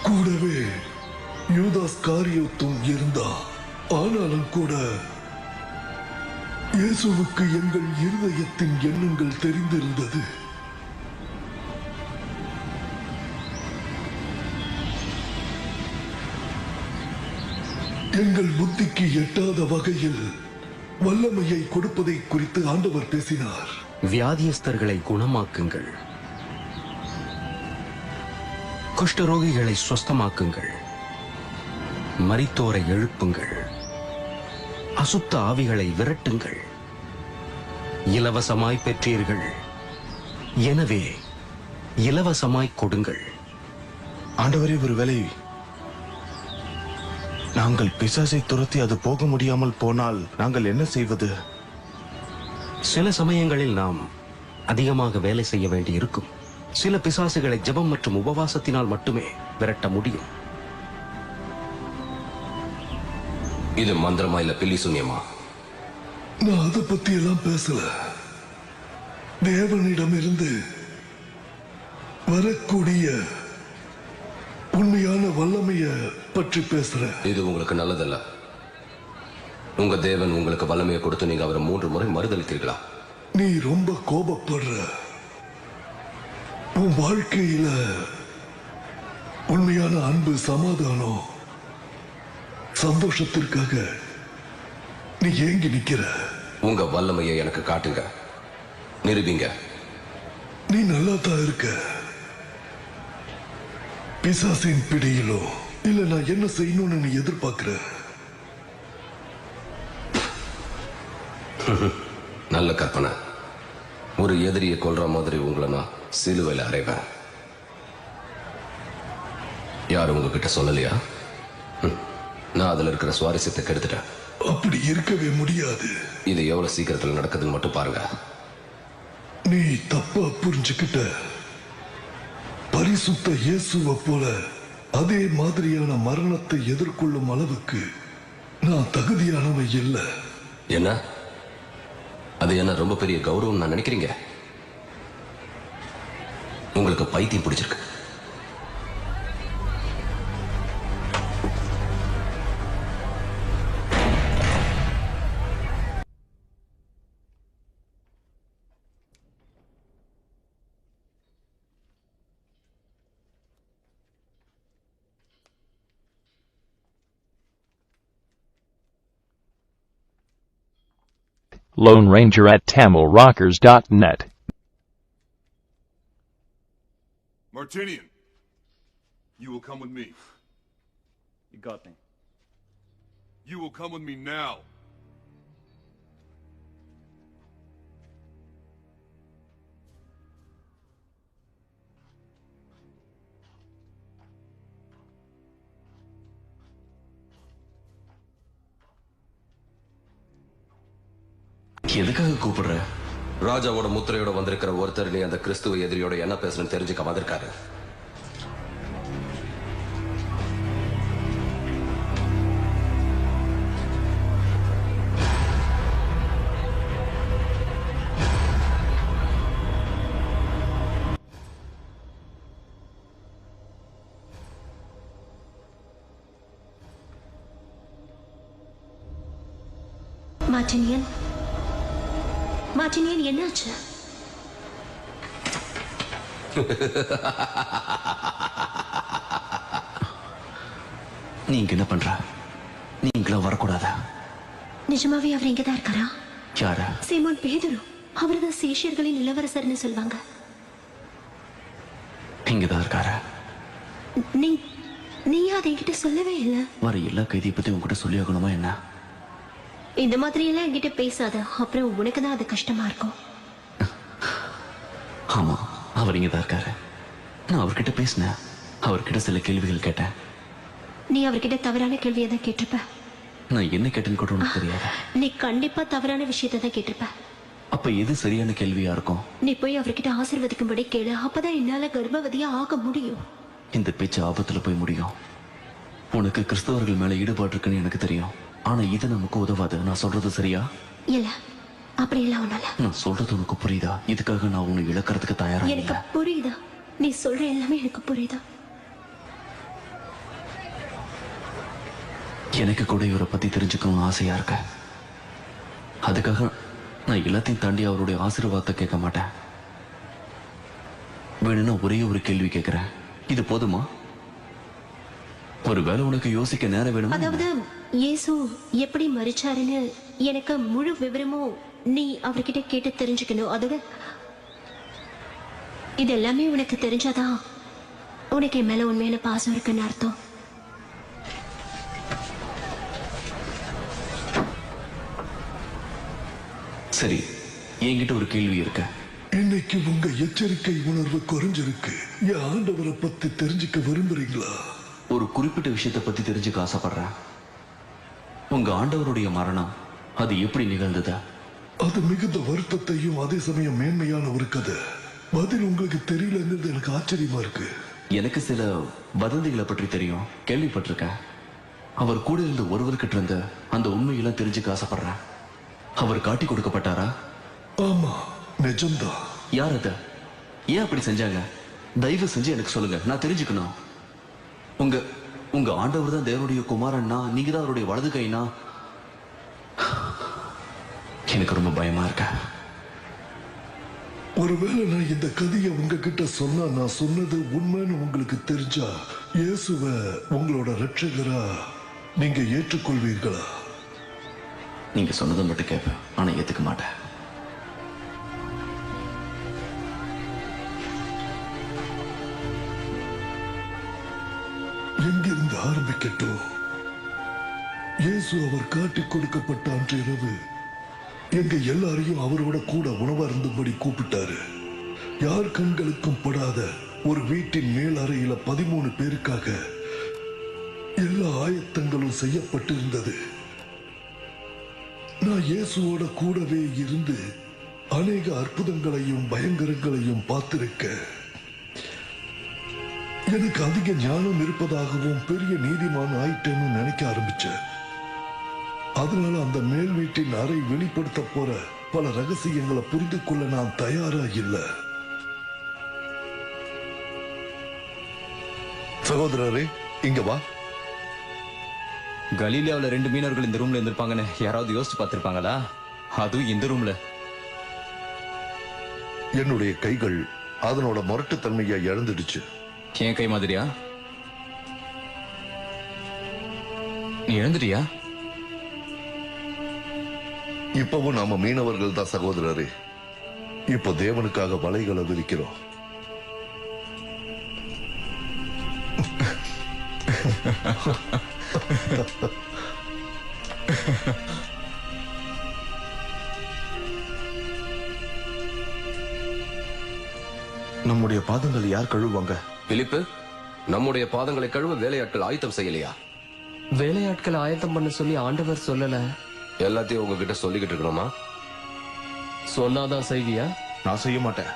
கூடவே யூதாஸ் காரியோத்தும் இருந்தா. ஆனாலும் கூட இயேசுவுக்கு எங்கள் இருதயத்தின் எண்ணங்கள் தெரிந்திருந்தது. எங்கள் புத்திக்கு எட்டாத வகையில் வல்லமையை கொடுப்பதை குறித்து ஆண்டவர் பேசினார். வியாதியஸ்தர்களை குணமாக்குங்கள், குஷ்டரோகிகளை சுஸ்தமாக்குங்கள், மரித்தோரை எழுப்புங்கள், அசுத்த ஆவிகளை விரட்டுங்கள். இலவசமாய் பெற்றீர்கள், எனவே இலவசமாய் கொடுங்கள். ஆண்டவரே, ஒருவேளை நாங்கள் பிசாசை துரத்தி அது போக முடியாமல் போனால் நாங்கள் என்ன செய்வது? சில சமயங்களில் நாம் அதிகமாக வேலை செய்ய வேண்டி இருக்கும். சில பிசாசுகளை ஜெபம் மற்றும் உபவாசத்தினால் மட்டுமே விரட்ட முடியும். இது மந்திரமா இல்ல பில்லி சூன்யமா? நான் அதை பத்தி எல்லாம் பேசல. தேவனிடமிருந்து வரக்கூடிய உண்மையான வல்லமைய பற்றி பேசுறேன். இது உங்களுக்கு நல்லதல்ல. உங்க தேவன் உங்களுக்கு வல்லமையை கொடுத்து நீங்க அவரை 3 முறை மறுதளித்தீர்களா? நீ ரொம்ப கோபப்படுற. உன் வாழ்க்கையில உண்மையான அன்பு, சமாதானம், சந்தோஷத்திற்காக நீ ஏங்கி நிக்கிற. உங்க வல்லமையை எனக்கு காட்டுங்க, நிரூபிங்க. நீ நல்லா தான் இருக்க. பிசாசின் பிடியிலோ இல்ல நான் என்ன செய்யணும்னு நீ எதிர்பார்க்கிற? நல்ல கற்பனை. ஒரு எதிரியை கொல்ற மாதிரி உங்களை நான் சிலுவையில் அறைவேன். யாரும் உங்ககிட்ட சொல்லலையா? நான் அதுல இருக்கிற சுவாரஸ்யத்தை கெடுத்துட்டேன். அப்படி இருக்கவே முடியாது. இது எவ்வளவு சீக்கிரத்தில் நடக்குதுன்னு மட்டும் பாருங்க. நீ தப்பா புரிஞ்சுக்கிட்ட. பரிசுத்த இயேசுவை போல அதே மாதிரியான மரணத்தை எதிர்கொள்ளும் அளவுக்கு நான் தகுதியானவை இல்லை. என்ன அது என்ன ரொம்ப பெரிய கௌரவம் நான் நினைக்கிறீங்க? உங்களுக்கு பைத்தியம் பிடிச்சிருக்கு. Lone Ranger at TamilRockers.net. Martinian, you will come with me. You got me. You will come with me now. எதுக்காக கூப்பிடுற? ராஜாவோட முத்திரையோட வந்திருக்கிற ஒருத்தர் நீ அந்த கிறிஸ்துவ எதிரியோட என்ன பேசணும்னு தெரிஞ்சுக்க வந்திருக்காரு. மார்டினியன், மார்டினியன் என்னாச்சு? நீங்க என்ன பண்ற? நீங்களா வரக்கூடாதா? நிஜமாவே அவர் இங்கதான் இருக்காரா? யாரா? சீமோன் பேதுரு. அவர்தான் சேஷியர்களின் இளவரசர்னு சொல்வாங்க. இங்கதான் இருக்காரா? நீ அதை என்கிட்ட சொல்லவே இல்லை. வர எல்லா கைதியை பத்தி உங்ககிட்ட சொல்லி ஆகணுமா என்ன? இந்த மாதிரி எல்லாம் என்கிட்ட பேசாத, அப்புறம் உனக்கு தான் அது கஷ்டமா இருக்கும். ஆமா, அவர் இங்கதான் இருக்காரு. நான் அவர்கிட்ட பேசினேன். அவர்கிட்ட சில கேள்விகள் கேட்டேன். நீ அவர்கிட்ட தவறான கேள்வியை தான் கேட்டிருப்ப. நான் என்ன கேட்டேன்னு கூட உனக்கு தெரியாது. நீ கண்டிப்பா தவறான விஷயத்தை தான் கேட்டிருப்ப. அப்ப எது சரியான கேள்வியா இருக்கும்? நீ போய் அவர்கிட்ட ஆசீர்வதிக்கும்படி கேளு. அப்பதான் என்னால கர்ப்பவதியா ஆக முடியும். இந்த பேச்சு ஆபத்துல போய் முடியும். உனக்கு கிறிஸ்தவர்கள் மேல ஈடுபாடு இருக்குன்னு எனக்கு தெரியும். ஆனா இது நமக்கு உதவாது. நான் சொல்றது சரியா? இல்ல, அப்படியெல்லாம் ஒண்ணும் இல்ல. நான் சொல்றது உனக்கு புரியுதா? இதுக்காக நான் உன்னை இழக்கிறதுக்கு தயாரா எனக்கு இல்ல. புரியுதா? நீ சொல்ற எல்லாமே எனக்கு புரியுதா? எனக்கு கூட இவரை பத்தி தெரிஞ்சுக்கணும்னு ஆசையா இருக்க. அதுக்காக நான் எல்லாத்தையும் தாண்டி அவருடைய ஆசீர்வாதத்தை கேட்க மாட்டேன். வேணும்னா ஒரே ஒரு கேள்வி கேட்கிறேன், இது போதுமா? ஒருவேளை உனக்கு யோசிக்க நேரம் வேணுமா? அதாவது இயேசு எப்படி மரிச்சாருன்னு எனக்கு முழு விவரமும் நீ அவர்கிட்ட கேட்டு தெரிஞ்சுக்கணும். அதோட இது எல்லாமே உனக்கு தெரிஞ்சாதான் உனக்கு என் மேல உண்மையான பாசம் இருக்குன்னு அர்த்தம். சரி, என்கிட்ட ஒரு கேள்வி இருக்கு. இன்னைக்கு உங்க எச்சரிக்கை உணர்வு குறைஞ்சிருக்கு. என் ஆண்டவரை பத்தி தெரிஞ்சுக்க விரும்புறீங்களா? ஒரு குறிப்பிட்ட விஷயத்தை பத்தி தெரிஞ்சுக்க ஆசைப்படுறேன். உங்க ஆண்டவருடைய மரணம் அது எப்படி நிகழ்ந்தது? அது மிகுந்த வருத்தத்தையும் அதே சமயம் மேன்மையான ஒரு கதை. பதில் உங்களுக்கு தெரியலங்கிறது எனக்கு ஆச்சரியமா இருக்கு. எனக்கு சில வதந்திகளை பற்றி தெரியும், கேள்விப்பட்டிருக்கேன். அவர் கூட இருந்த ஒருவர்கிட்ட இருந்த அந்த உண்மையெல்லாம் தெரிஞ்சுக்க ஆசைப்படுறேன். அவர் காட்டி கொடுக்கப்பட்டாரா? ஆமா, நிஜம்தான். யார் அது? ஏன் அப்படி செஞ்சாங்க? தயவு செஞ்சு எனக்கு சொல்லுங்க, நான் தெரிஞ்சுக்கணும். உங்க ஆண்டவர் தான் தேவனுடைய குமாரன்னா, நீங்க தான் அவருடைய வலது கைனா, எனக்கு ரொம்ப பயமா இருக்க. ஒருவேளை நான் இந்த கதையை உங்ககிட்ட சொன்னா நான் சொன்னது உண்மைன்னு உங்களுக்கு தெரிஞ்சா இயேசுவை உங்களோட ரட்சகரா நீங்க ஏற்றுக்கொள்வீர்களா? நீங்க சொன்னதை மட்டும் கேட்பேன், ஆனா ஏத்துக்க மாட்டேன். எங்கிருந்து ஆரம்பிக்கட்டும்? இயேசு அவர் காட்டி கொடுக்கப்பட்ட அன்று இரவு எங்க எல்லாரையும் அவரோட கூட உணவருந்தும்படி கூப்பிட்டாரு. யார் கண்களுக்கும் படாத ஒரு வீட்டின் மேல் அறையில 13 பேருக்காக எல்லா ஆயத்தங்களும் செய்யப்பட்டிருந்தது. நான் இயேசுவோட கூடவே இருந்து அநேக அற்புதங்களையும் பயங்கரங்களையும் பார்த்திருக்க. எனக்கு அதிக ஞானம் இருப்பதாகவும் பெரிய நீதிமான் ஆயிட்டேன்னு நினைக்க ஆரம்பிச்சேன். அதனால அந்த மேல் வீட்டின் அறை வெளிப்படுத்த போற பல ரகசியங்களை புரிந்து கொள்ள நான் தயாரா இல்ல. சகோதரரே, இங்க வா. கலீலியாவுல 2 மீனவர்கள் இந்த ரூம்ல இருந்திருப்பாங்கன்னு யாராவது யோசிச்சு பார்த்திருப்பாங்களா? அதுவும் இந்த ரூம்ல. என்னுடைய கைகள் அதனோட முரட்டுத்தன்மையை இழந்துடுச்சு. என் கை மாதிரியா? நீ இழந்துட்டியா? இப்பவும் நாம மீனவர்கள் தான் சகோதரரே. இப்போ தேவனுக்காக வலைகளை விரிக்கிறோம். நம்முடைய பாதங்கள் யார் கழுவுவாங்க? பிலிப்பு, நம்முடைய பாதங்களை கழுவ வேலையாட்கள் ஆயத்தம் செய்யலையா? வேலையாட்களை ஆயத்தம் பண்ண சொல்லி ஆண்டவர் சொல்லல. எல்லாத்தையும் உங்ககிட்ட சொல்லிக்கிட்டு இருக்கணுமா? சொன்னாதான் செய்வியா? நான் செய்ய மாட்டேன்.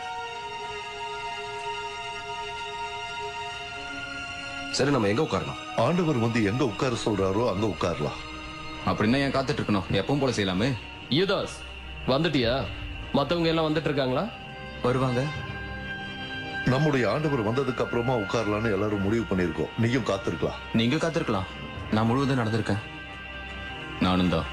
சரி, நம்ம எங்க உட்காரணும்? ஆண்டவர் வந்து எங்க உட்கார சொல்றாரோ அங்க உட்காரலாம். அப்படின்னா ஏன் காத்துட்டு இருக்கணும்? எப்பவும் போல செய்யலாமே. யூதாஸ், வந்துட்டியா? மத்தவங்க எல்லாம் வந்துட்டு இருக்காங்களா? வருவாங்க. நம்முடைய ஆண்டவர் வந்ததுக்கு அப்புறமா உட்காரலான்னு எல்லாரும் முடிவு பண்ணிருக்கோம். நீயும் காத்திருக்கலாம். நீங்க காத்திருக்கலாம். நான் முழுவதும் நடந்திருக்கேன். நானும் தான்.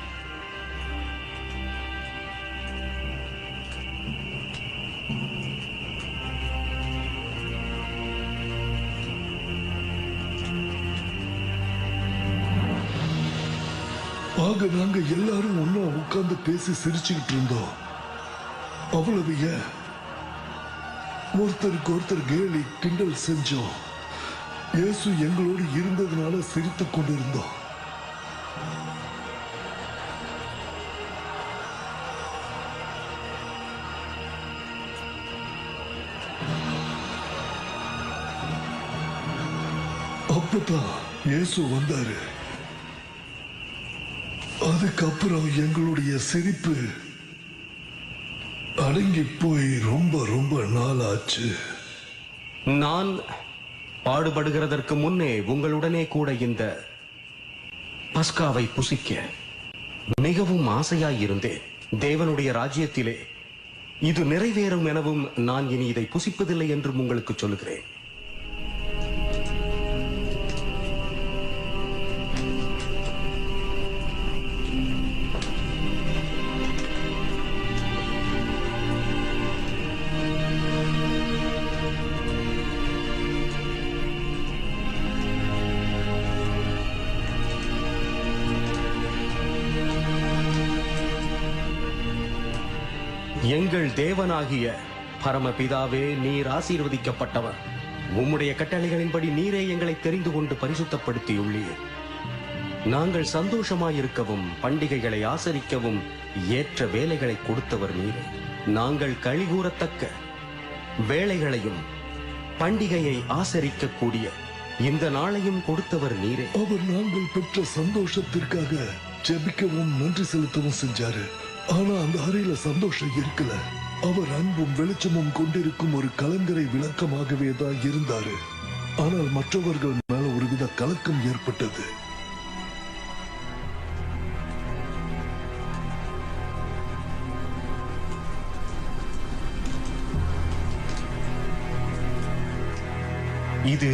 ஆக நாங்க எல்லாரும் ஒன்னா உட்கார்ந்து பேசி சிரிச்சுக்கிட்டு இருந்தோம். அவ்வளவு ஏன், ஒருத்தருக்கு ஒருத்தர் கேலி கிண்டல் செஞ்சோம். இயேசு எங்களோடு இருந்ததுனால சிரித்துக் கொண்டிருந்தோம். அப்பதான் இயேசு வந்தாரு. அதுக்கப்புறம் எங்களுடைய சிரிப்பு அடங்கி போய் ரொம்ப ரொம்ப நாள் ஆச்சு. நான் பாடுபடுகிறதற்கு முன்னே உங்களுடனே கூட இந்த பஸ்காவை புசிக்க மிகவும் ஆசையாயிருந்தேன். தேவனுடைய ராஜ்யத்திலே இது நிறைவேறும் எனவும் நான் இனி இதை புசிப்பதில்லை என்றும் உங்களுக்கு சொல்லுகிறேன். எங்கள் தேவனாகிய பரமபிதாவே, நீர் ஆசீர்வதிக்கப்பட்டவர். உம்முடைய கட்டளைகளின்படி நீரே எங்களை தெரிந்து கொண்டு பரிசுத்தப்படுத்தியுள்ளீர். நாங்கள் சந்தோஷமாயிருக்கவும் பண்டிகைகளை ஆசரிக்கவும் ஏற்ற வேலைகளை கொடுத்தவர் நீரே. நாங்கள் களிகூறத்தக்க வேலைகளையும் பண்டிகையை ஆசரிக்கக்கூடிய இந்த நாளையும் கொடுத்தவர் நீரே. அவர் நாங்கள் பெற்ற சந்தோஷத்திற்காக ஜெபிக்கவும் நன்றி செலுத்தவும் செஞ்சாரு. ஆனா அந்த அறையில சந்தோஷம் இருக்கல. அவர் அன்பும் வெளிச்சமும் கொண்டிருக்கும் ஒரு கலங்கரை விளக்கமாகவே தான் இருந்தாரு. ஆனால் மற்றவர்கள் மேல ஒருவித கலக்கம் ஏற்பட்டது. இது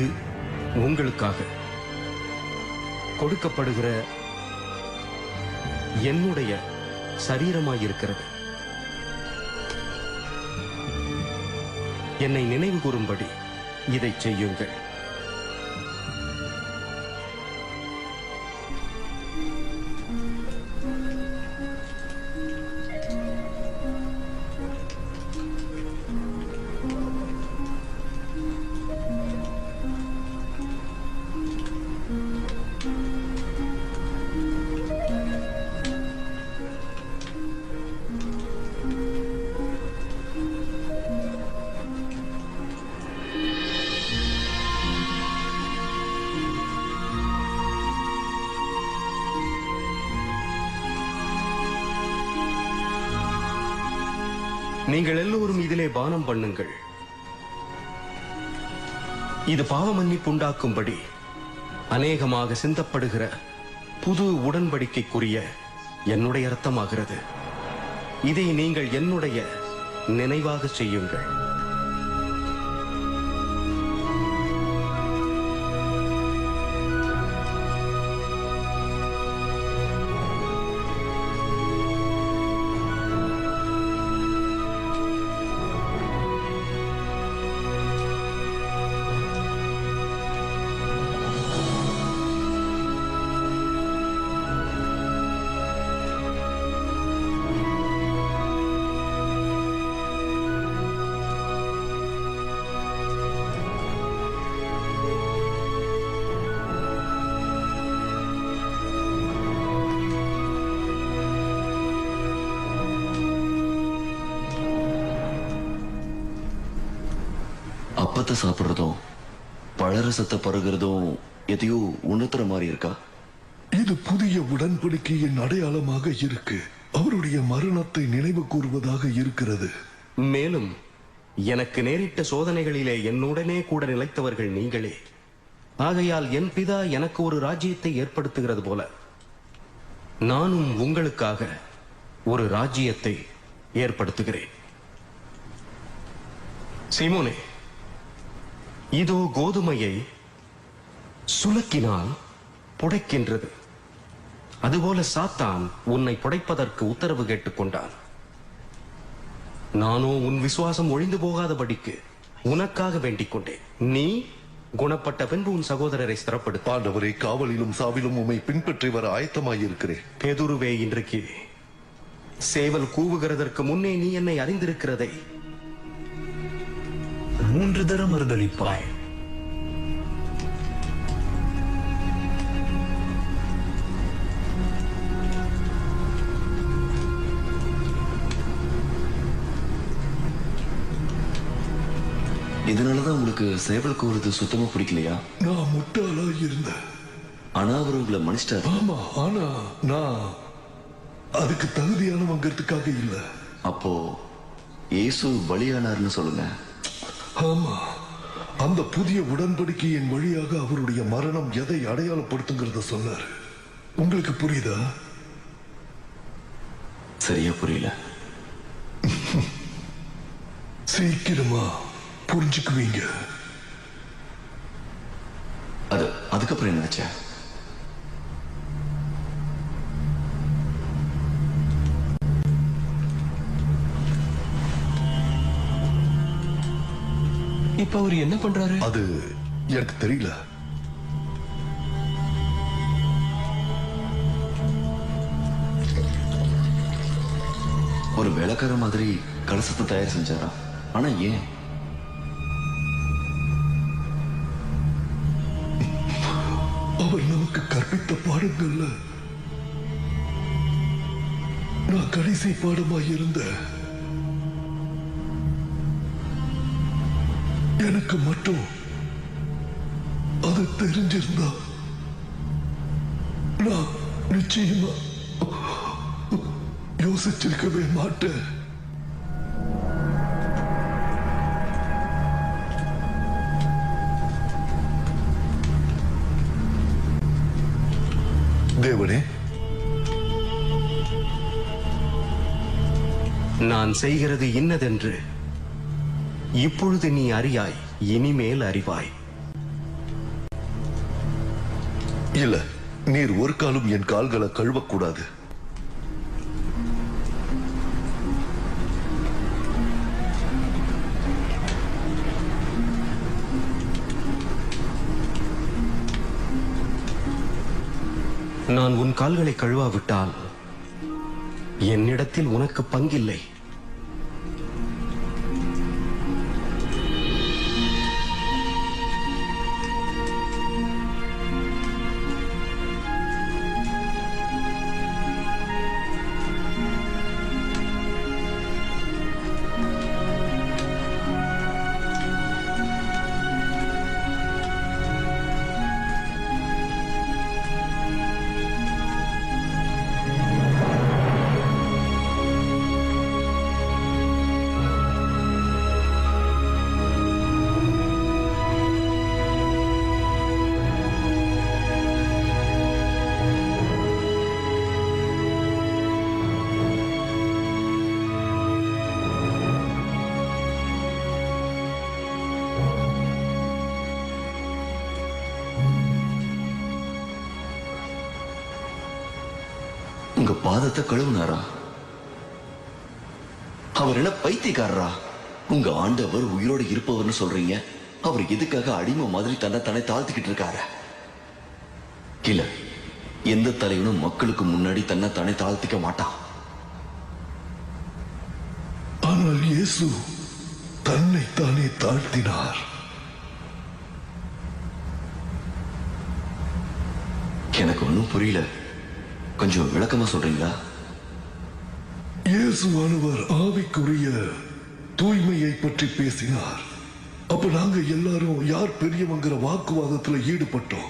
உங்களுக்காக கொடுக்கப்படுகிற என்னுடைய சரீரமாயிருக்கிறது. என்னை நினைவு கூறும்படி இதை செய்யுங்கள். நீங்கள் எல்லோரும் இதிலே பானம் பண்ணுங்கள். இது பாவ மன்னிப்பு உண்டாக்கும்படி அநேகமாக சிந்தப்படுகிற புது உடன்படிக்கைக்குரிய என்னுடைய இரத்தமாகிறது. இதை நீங்கள் என்னுடைய நினைவாக செய்யுங்கள். அப்பத்தை சாப்பிடுறதும் பழரசத்தை பருகிறதும் எதையோ உணர்த்துற மாதிரி இருக்கா? இது புதிய உடன்படிக்கையின் அடையாளமாக இருக்கு. அவருடைய மரணத்தை நினைவு கூறுவதாக இருக்கிறது. மேலும் எனக்கு நேரிட்ட சோதனைகளிலே என்னுடனே கூட நிலைத்தவர்கள் நீங்களே. ஆகையால் என் பிதா எனக்கு ஒரு ராஜ்யத்தை ஏற்படுத்துகிறது போல நானும் உங்களுக்காக ஒரு ராஜ்யத்தை ஏற்படுத்துகிறேன். சீமோனே, இதோ கோதுமையை சுலக்கினால் புடைக்கின்றது. அதுபோல சாத்தான் உன்னை புடைப்பதற்கு உத்தரவு கேட்டுக்கொண்டான். நானோ உன் விசுவாசம் ஒழிந்து போகாதபடிக்கு உனக்காக வேண்டிக் கொண்டேன். நீ குணப்பட்ட பின்பு உன் சகோதரரை ஸ்திரப்படுத்த. ஆண்டவரை, காவலிலும் சாவிலும் உம்மை பின்பற்றி வர ஆயத்தமாயிருக்கிறேன். பேதுருவே, இன்றைக்கு சேவல் கூவுகிறதற்கு முன்னே நீ என்னை அறிந்திருக்கிறதை 3 தரம் மறுதளிப்பாய். இதனாலதான் உங்களுக்கு சேவல் கூறுறது சுத்தமா பிடிக்கலையா? நான் முட்டாளா இருந்தேன். ஆனா அவர் உங்களை மன்னிச்சிட்டாரு. ஆமா, ஆனா நான் அதுக்கு தகுதியானவங்கிறதுக்காக இல்ல. அப்போ இயேசு பலியானார்னு சொல்லுங்க. ஆமா, அந்த புதிய உடன்படிக்கையின் வழியாக அவருடைய மரணம் எதை அடையாளப்படுத்துங்கிறத சொன்னார். உங்களுக்கு புரியுதா? சரியா புரியல. சீக்கிரமா புரிஞ்சுக்குவீங்க. அதுக்கப்புறம் என்னாச்சு? இப்ப அவர் என்ன பண்றாரு? அது எனக்கு தெரியல. ஒரு வேலைக்கார மாதிரி கலசத்தை தயார் செஞ்சாரா? ஆனா ஏன்? அவர் நமக்கு கற்பித்த பாடங்கள்ல நான் கடைசி பாடமாய் இருந்த எனக்கு மட்டும் அது தெரிஞ்சிருந்தா நான் நிச்சயமா யோசிச்சிருக்கவே மாட்டேன். தேவனே, நான் செய்கிறது இன்னதென்று இப்பொழுது நீ அறியாய், இனிமேல் அறிவாய். இல்ல, நீர் ஒரு காலம் என் கால்களை கழுவக்கூடாது. நான் உன் கால்களை கழுவாவிட்டால் என்னிடத்தில் உனக்கு பங்கில்லை. உங்க பாதத்தை கழுவுனாரா? அவர் என்ன பைத்தியக்காரரா? உங்க ஆண்டவர் உயிரோடு இருப்பவர்னு சொல்றீங்க, அவர் எதுக்காக அடிமை மாதிரி தன்னை தாழ்த்திக்கிட்டு இருக்காரு? இல்ல, எந்த தலைவனும் மக்களுக்கு முன்னாடி தன்னை தாழ்த்திக்க மாட்டான். ஆனால் இயேசு தன்னைத்தானே தாழ்த்தினார். எனக்கு ஒன்றும் புரியல, கொஞ்சம் விளக்கமா சொல்றீங்களா? இயேசுவானவர் ஆவிக்குரிய தூய்மையை பற்றி பேசினார். அப்ப நாங்க எல்லாரும் யார் பெரியவங்கிற வாக்குவாதத்துல ஈடுபட்டோம்.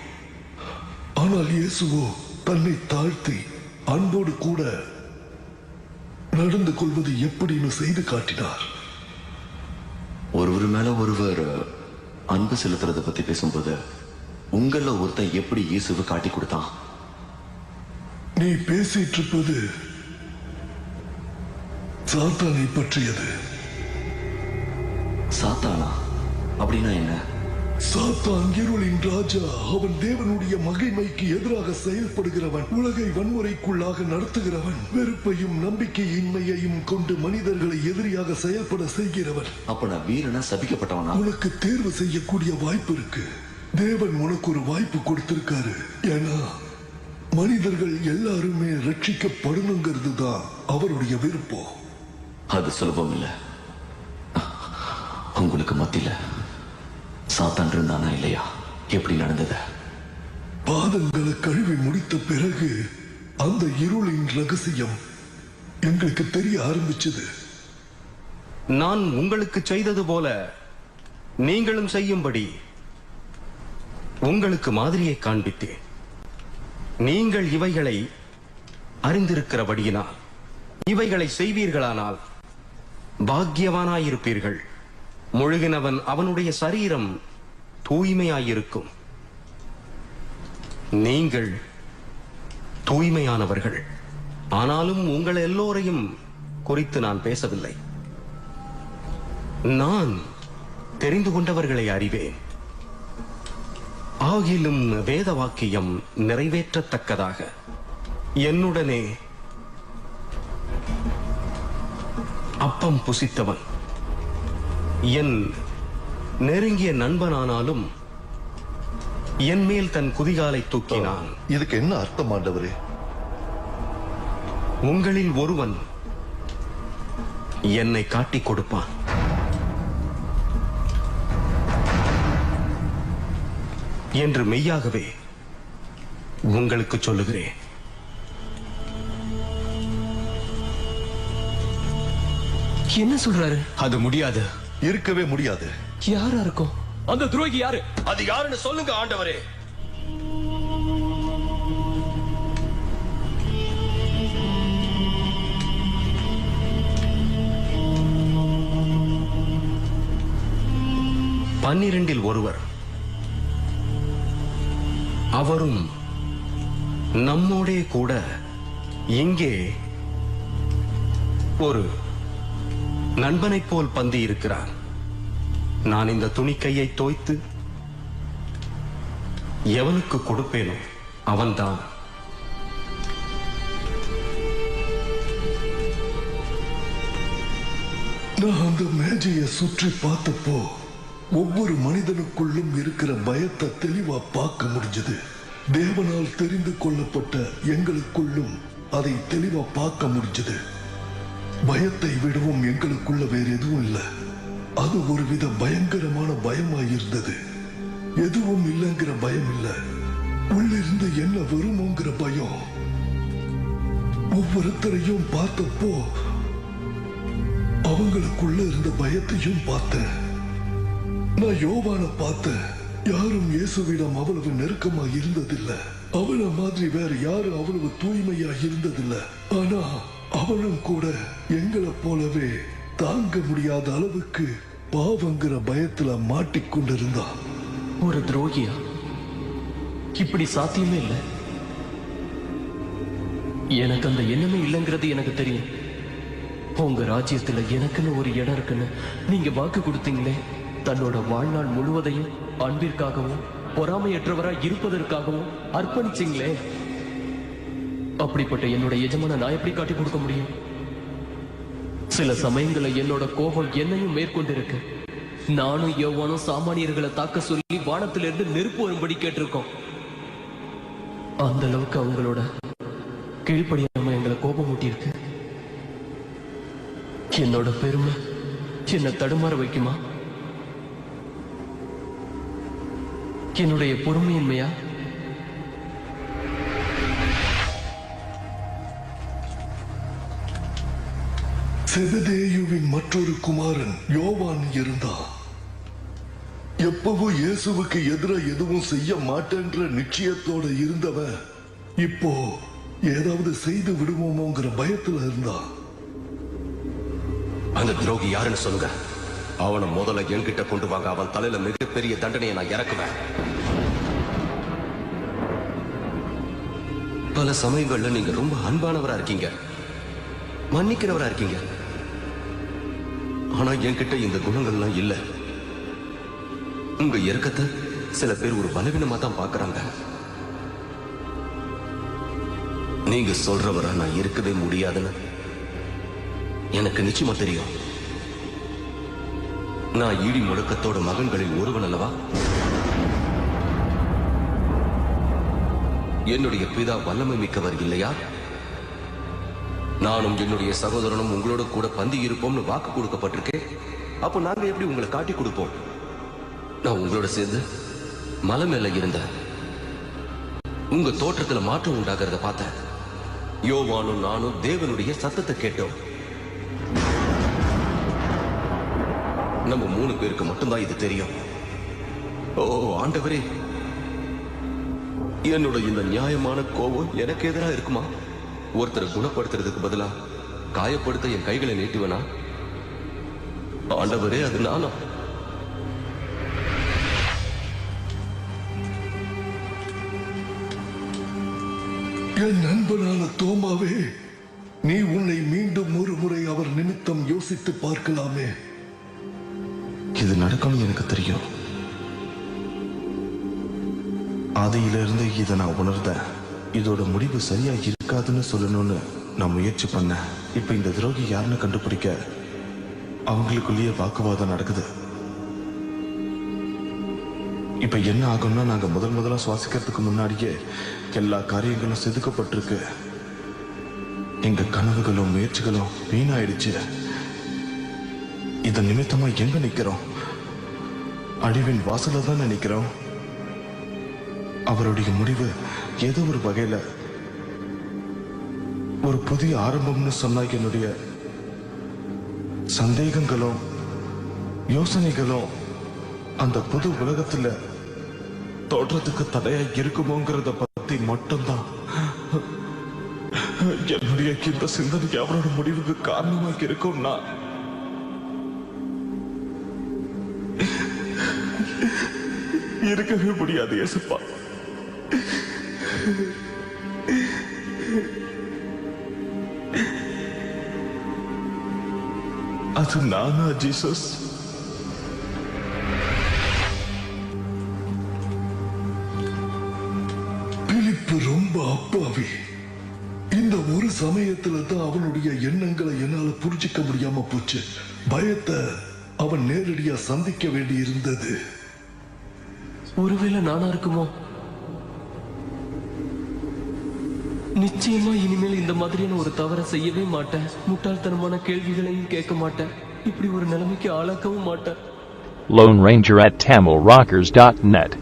ஆனால் இயேசுவோ தன்னை தாழ்த்தி அன்போடு கூட நடந்து கொள்வது எப்படின்னு செய்து காட்டினார். ஒருவர் மேல ஒருவர் அன்பு செலுத்துறதை பத்தி பேசும்போது உங்கள ஒருத்தன் எப்படி இயேசுவை காட்டி கொடுத்தான்? நீ பேசிட்டு இருப்பது சாத்தானை பற்றியது. சாத்தானா? அப்படின்னா என்ன? சாத்தான் இருளின் ராஜா. அவன் தேவனுடைய மகிமைக்கு எதிராக செயல்படுகிறவன், உலகை வன்முறைக்குள்ளாக நடத்துகிறவன், வெறுப்பையும் நம்பிக்கையின்மையையும் கொண்டு மனிதர்களை எதிரியாக செயல்பட செய்கிறவன். அப்ப நான் வீரனா சபிக்கப்பட்டவனா? உனக்கு தேர்வு செய்யக்கூடிய வாய்ப்பு இருக்கு. தேவன் உனக்கு ஒரு வாய்ப்பு கொடுத்திருக்காரு. ஏன்னா மனிதர்கள் எல்லாருமே ரட்சிக்கப்படணுங்கிறது தான் அவருடைய விருப்பம். அது சுலபம் இல்ல. உங்களுக்கு மத்தியில சாத்தான் இருந்தானா இல்லையா? எப்படி நடந்தது? பாதங்களை கழுவி முடித்த பிறகு அந்த இருளின் ரகசியம் எங்களுக்கு தெரிய ஆரம்பிச்சது. நான் உங்களுக்கு செய்தது போல நீங்களும் செய்யும்படி உங்களுக்கு மாதிரியை காண்பித்தேன். நீங்கள் இவைகளை அறிந்திருக்கிறபடியினால் இவைகளை செய்வீர்களானால் பாக்கியவானாயிருப்பீர்கள். முழுகினவன் அவனுடைய சரீரம் தூய்மையாயிருக்கும். நீங்கள் தூய்மையானவர்கள், ஆனாலும் உங்கள் எல்லோரையும் குறித்து நான் பேசவில்லை. நான் தெரிந்து கொண்டவர்களை அறிவேன். ஆகிலும் வேத வாக்கியம் நிறைவேற்றத்தக்கதாக என்னுடனே அப்பம் புசித்தவன் என் நெருங்கிய நண்பனானாலும் என் மேல் தன் குதிகாலை தூக்கினான். இதுக்கு என்ன அர்த்தம் ஆண்டவரே? உங்களில் ஒருவன் என்னை காட்டிக் கொடுப்பான். என்று மெய்யாகவே உங்களுக்கு சொல்லுகிறேன். என்ன சொல்றாரு? அது முடியாது. இருக்கவே முடியாது. யாரா இருக்கும் அந்த துரோகி? யாரு அது? யாருன்னு சொல்லுங்க ஆண்டவரே. பன்னிரண்டில் ஒருவர், அவரும் நம்மோடே கூட இங்கே ஒரு நண்பனைப் போல் பந்தி இருக்கிறார். நான் இந்த துணிக்கையை தோய்த்து எவனுக்கு கொடுப்பேனோ அவன்தான். நான் அந்த மேஜையை சுற்றி பார்த்தப்போ ஒவ்வொரு மனிதனுக்குள்ளும் இருக்கிற பயத்தை தெளிவா பார்க்க முடிஞ்சது. தேவனால் தெரிந்து கொள்ளப்பட்ட எங்களுக்குள்ளும் அதை தெளிவா பார்க்க முடிஞ்சது. பயத்தை விடவும் எங்களுக்குள்ள வேற எதுவும் இல்லை. அது ஒருவித பயங்கரமான பயமாயிருந்தது. எதுவும் இல்லைங்கிற பயம் இல்ல, உள்ளிருந்து என்ன வருமோங்கிற பயம். ஒவ்வொருத்தரையும் பார்த்தப்போ அவங்களுக்குள்ள இருந்த பயத்தையும் பார்த்தேன். நான் யோவான பார்த்தேன். யாரும் இயேசுவிடம் அவ்வளவு நெருக்கமா இருந்ததில்லை. அவனை மாதிரி வேற யாரும் அவ்வளவு தூய்மையா இருந்ததில்லை. ஆனா அவனும் கூட எங்களை போலவே தாங்க முடியாத அளவுக்கு பாவங்கிற பயத்துல மாட்டிக்கொண்டிருந்தான். ஒரு துரோகியா? இப்படி சாத்தியமே இல்லை. எனக்கு அந்த எண்ணமே இல்லைங்கிறது எனக்கு தெரியும். உங்க ராஜ்யத்துல எனக்குன்னு ஒரு இடம் இருக்குன்னு நீங்க வாக்கு கொடுத்தீங்களே. தன்னோட வாழ்நாள் முழுவதையும் அன்பிற்காகவும் பொறாமையற்றவரா இருப்பதற்காகவும் அர்ப்பணிச்சீங்களே. அப்படிப்பட்ட என்னோட எஜமான நான் எப்படி காட்டி கொடுக்க முடியும்? சில சமயங்களை என்னோட கோபம் என்னையும் மேற்கொண்டிருக்கு. நானும் யோவானும் சாமானியர்களை தாக்க சொல்லி வானத்திலிருந்து நெருப்பு வரும்படி கேட்டிருக்கோம். அந்த அளவுக்கு அவங்களோட கீழ்ப்படியாம எங்களை கோபம் ஊட்டியிருக்கு. என்னோட பெருமை என்ன தடுமாற வைக்குமா? என்னுடைய பொறுமையின்மையா? செபதேயுவின் மற்றொரு குமாரன் யோவான் இருந்தான். எப்பவோ இயேசுவுக்கு எதிராக எதுவும் செய்ய மாட்டேன்ற நிச்சயத்தோட இருந்தவன் இப்போ ஏதாவது செய்து விடுவோமோங்கிற பயத்துல இருந்தான். அந்த துரோகி யாருன்னு சொல்லுங்க. அவனை முதல்ல என்கிட்ட கொண்டு வாங்க. அவன் தலையில மிகப்பெரிய தண்டனையை நான் இறக்குவேன். பல சமயங்கள்ல நீங்க ரொம்ப அன்பானவரா இருக்கீங்க, மன்னிக்கிறவரா இருக்கீங்க. ஆனா என்கிட்ட இந்த குணங்கள்லாம் இல்ல. உங்க இறக்கத்தை சில பேர் ஒரு பலவீனமா தான் பாக்குறாங்க. நீங்க சொல்றவரா நான் இருக்கவே முடியாதுன்னு எனக்கு நிச்சயமா தெரியும். நான் ஈடி முழக்கத்தோட மகன்களில் ஒருவன் அல்லவா? என்னுடைய பிதா வல்லமை மிக்கவர் இல்லையா? நானும் என்னுடைய சகோதரனும் உங்களோட கூட பந்தி இருப்போம்னு வாக்கு கொடுக்கப்பட்டிருக்கேன். அப்போ நாங்க எப்படி உங்களை காட்டி கொடுப்போம்? நான் உங்களோட சேர்ந்து மலை மேல இருந்த உங்க தோற்றத்துல மாற்றம் உண்டாகிறத பார்த்தேன். யோவானும் நானும் தேவனுடைய சத்தத்தை கேட்டோம். நம்ம 3 பேருக்கு மட்டும்தான் இது தெரியும். ஓ ஆண்டவரே, என்னோட இந்த நியாயமான கோபம் எனக்கு எதிராக இருக்குமா? ஒருத்தரை குணப்படுத்துறதுக்கு பதிலா காயப்படுத்த என் கைகளை நீட்டுவனா? ஆண்டவரே, அது நானா? என் நண்பனான தோமாவே, நீ உன்னை மீண்டும் ஒரு முறை அவர் நிமித்தம் யோசித்து பார்க்கலாமே. இது நடக்கும்னு எனக்கு தெரியும். ஆதியிலிருந்து இதை நான் உணர்ந்தேன். இதோட முடிவு சரியா இருக்காதுன்னு சொல்லணும்னு நான் முயற்சி பண்ணேன். இப்ப இந்த துரோகி யாருன்னு கண்டுபிடிக்க அவங்களுக்குள்ளேயே வாக்குவாதம் நடக்குது. இப்ப என்ன ஆகும்னா, நாங்க முதல்ல சுவாசிக்கிறதுக்கு முன்னாடியே எல்லா காரியங்களும் செதுக்கப்பட்டிருக்கு. எங்க கனவுகளும் முயற்சிகளும் வீணாயிடுச்சு. இத நிமித்தமா எங்க நிக்கிறோம்? அழிவின் வாசல தான் நினைக்கிறோம். அவருடைய முடிவு ஏதோ ஒரு வகையில ஒரு புதிய ஆரம்பம்னு சொன்னா என்னுடைய சந்தேகங்களும் யோசனைகளும் அந்த புது உலகத்துல தோற்றத்துக்கு தடையா இருக்குமோங்கிறத பத்தி மட்டும்தான். என்னுடைய இந்த சிந்தனைக்கு அவரோட முடிவுக்கு காரணமாக இருக்கும்னா இருக்கவே முடியாது. ஏசப்பா, அது நானா ஜீசஸ்? பிலிப்பு ரொம்ப அப்பாவி. இந்த ஒரு சமயத்துல தான் அவனுடைய எண்ணங்களை என்னால புரிஞ்சிக்க முடியாம போச்சு. பயத்தை அவன் நேரடியா சந்திக்க வேண்டி இருந்தது. ஒருவேளை நானா இருக்குமோ? நிச்சயமா இனிமேல் இந்த மாதிரியான ஒரு தவறை செய்யவே மாட்டேன். முட்டாள்தனமான கேள்விகளையும் கேட்க மாட்டேன். இப்படி ஒரு நிலைமைக்கு ஆளாக்கவும் மாட்டேன். Lone Ranger at TamilRockers.net.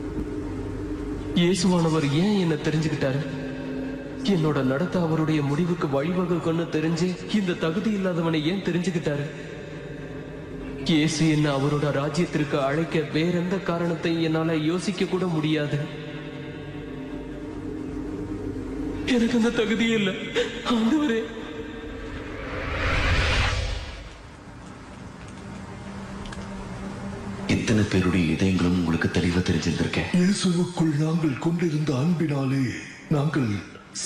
இயேசுவானவர் ஏன் என்ன தெரிஞ்சுக்கிட்டாரு? என்னோட நடத்த அவருடைய முடிவுக்கு வழிவகுக்கும்னு தெரிஞ்சு இந்த தகுதி இல்லாதவனை ஏன் தெரிஞ்சுக்கிட்டாரு? இயேசு என்ன அவரோட ராஜ்யத்திற்கு அழைக்க வேற எந்த காரணத்தையும் என்னால யோசிக்க கூட முடியாது. எனக்கு அந்த தகுதியே இல்லை. ஆண்டவரே, எத்தனை பேருடைய இதயங்களும் உங்களுக்கு தெளிவா தெரிஞ்சிருந்திருக்கேன். இயேசுவுக்குள் நாங்கள் கொண்டிருந்த அன்பினாலே நாங்கள்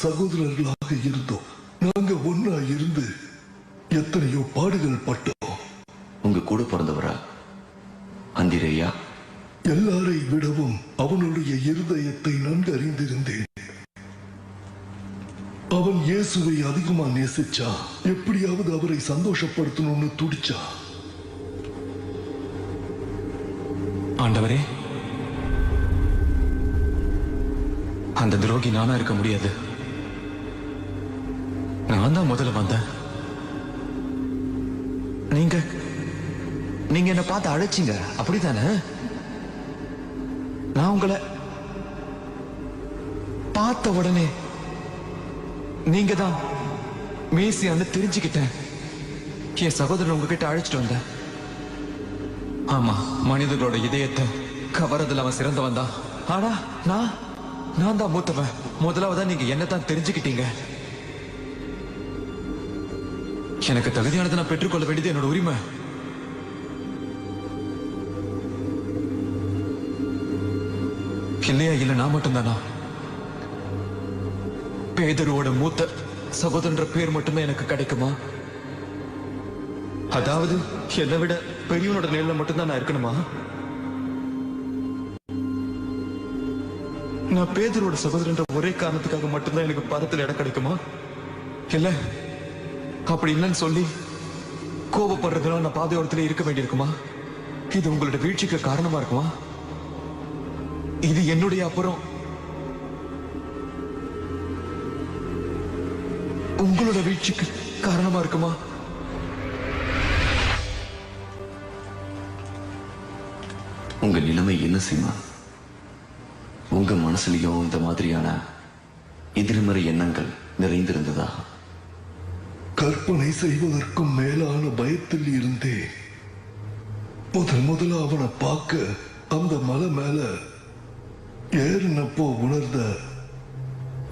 சகோதரர்களாக இருந்தோம். நாங்க ஒன்னா இருந்து எத்தனையோ பாடுகள் பட்டோம். உங்க கூட பிறந்தவரா அந்திரேயா? எல்லாரை விடவும் அவனுடைய இருதயத்தை நன்கு அறிந்திருந்தேன். அவன் இயேசுவை அதிகமா நேசிச்சா, எப்படியாவது அவரை சந்தோஷப்படுத்தணும்னு துடிச்சா. ஆண்டவரே, அந்த துரோகி நானா இருக்க முடியாது. நான் தான் முதல்ல வந்தேன். நீங்க என்ன பார்த்து அழைச்சிங்க, அப்படித்தானே? நான் உங்களை பார்த்த உடனே நீங்க தான் மேசியான்னு தெரிஞ்சுக்கிட்டேன். என் சகோதரன் உங்ககிட்ட அழைச்சிட்டு வந்தேன். ஆமா, மனிதர்களோட இதயத்தை கவரதுல அவன் சிறந்தவன் தான். ஆனா நான் தான் மூத்தவன். முதலாவதா நீங்க என்னதான் தெரிஞ்சுக்கிட்டீங்க. எனக்கு தகுதியானதை நான் பெற்றுக்கொள்ள வேண்டியது என்னோட உரிமை. இல்லையா? இல்ல நான் மட்டும்தானா? பேதுருவோட மூத்த சகோதரன்ற பேர் மட்டுமே எனக்கு கிடைக்குமா? அதாவது என்னை விட பெரியவனோட நிலையில மட்டும்தான் நான் இருக்கணுமா? நான் பேதுருவோட சகோதரன்ற ஒரே காரணத்துக்காக மட்டும்தான் எனக்கு பாதத்தில் இடம் கிடைக்குமா? இல்ல, அப்படி இல்லைன்னு சொல்லி கோபப்படுறதுனால நான் பாதையோரத்துல இருக்க வேண்டியிருக்குமா? இது உங்களோட வீழ்ச்சிக்கு காரணமா இருக்குமா? இது என்னுடைய அப்புறம் உங்களோட வீழ்ச்சிக்கு காரணமா இருக்குமா? உங்க நிலைமை என்ன செய்யுமா? உங்க மனசுலயும் இந்த மாதிரியான எதிர்மறை எண்ணங்கள் நிறைந்திருந்ததா? கற்பனை செய்வதற்கும் மேலான பயத்தில் இருந்தே முதல்ல அவனை பார்க்க அந்த மலை மேல ஏறினப்போ உணர்ந்த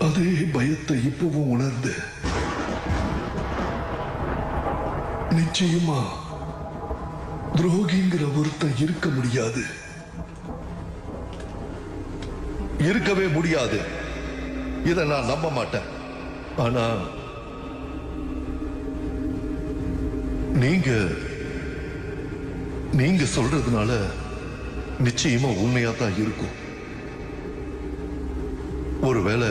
அதே பயத்தை இப்பவும் உணர்ந்து, நிச்சயமா துரோகிங்கிற ஒருத்தன் இருக்க முடியாது. இருக்கவே முடியாது. இதை நான் நம்ப மாட்டேன். ஆனா நீங்க சொல்றதுனால நிச்சயமா உண்மையா தான் இருக்கும். ஒருவேளை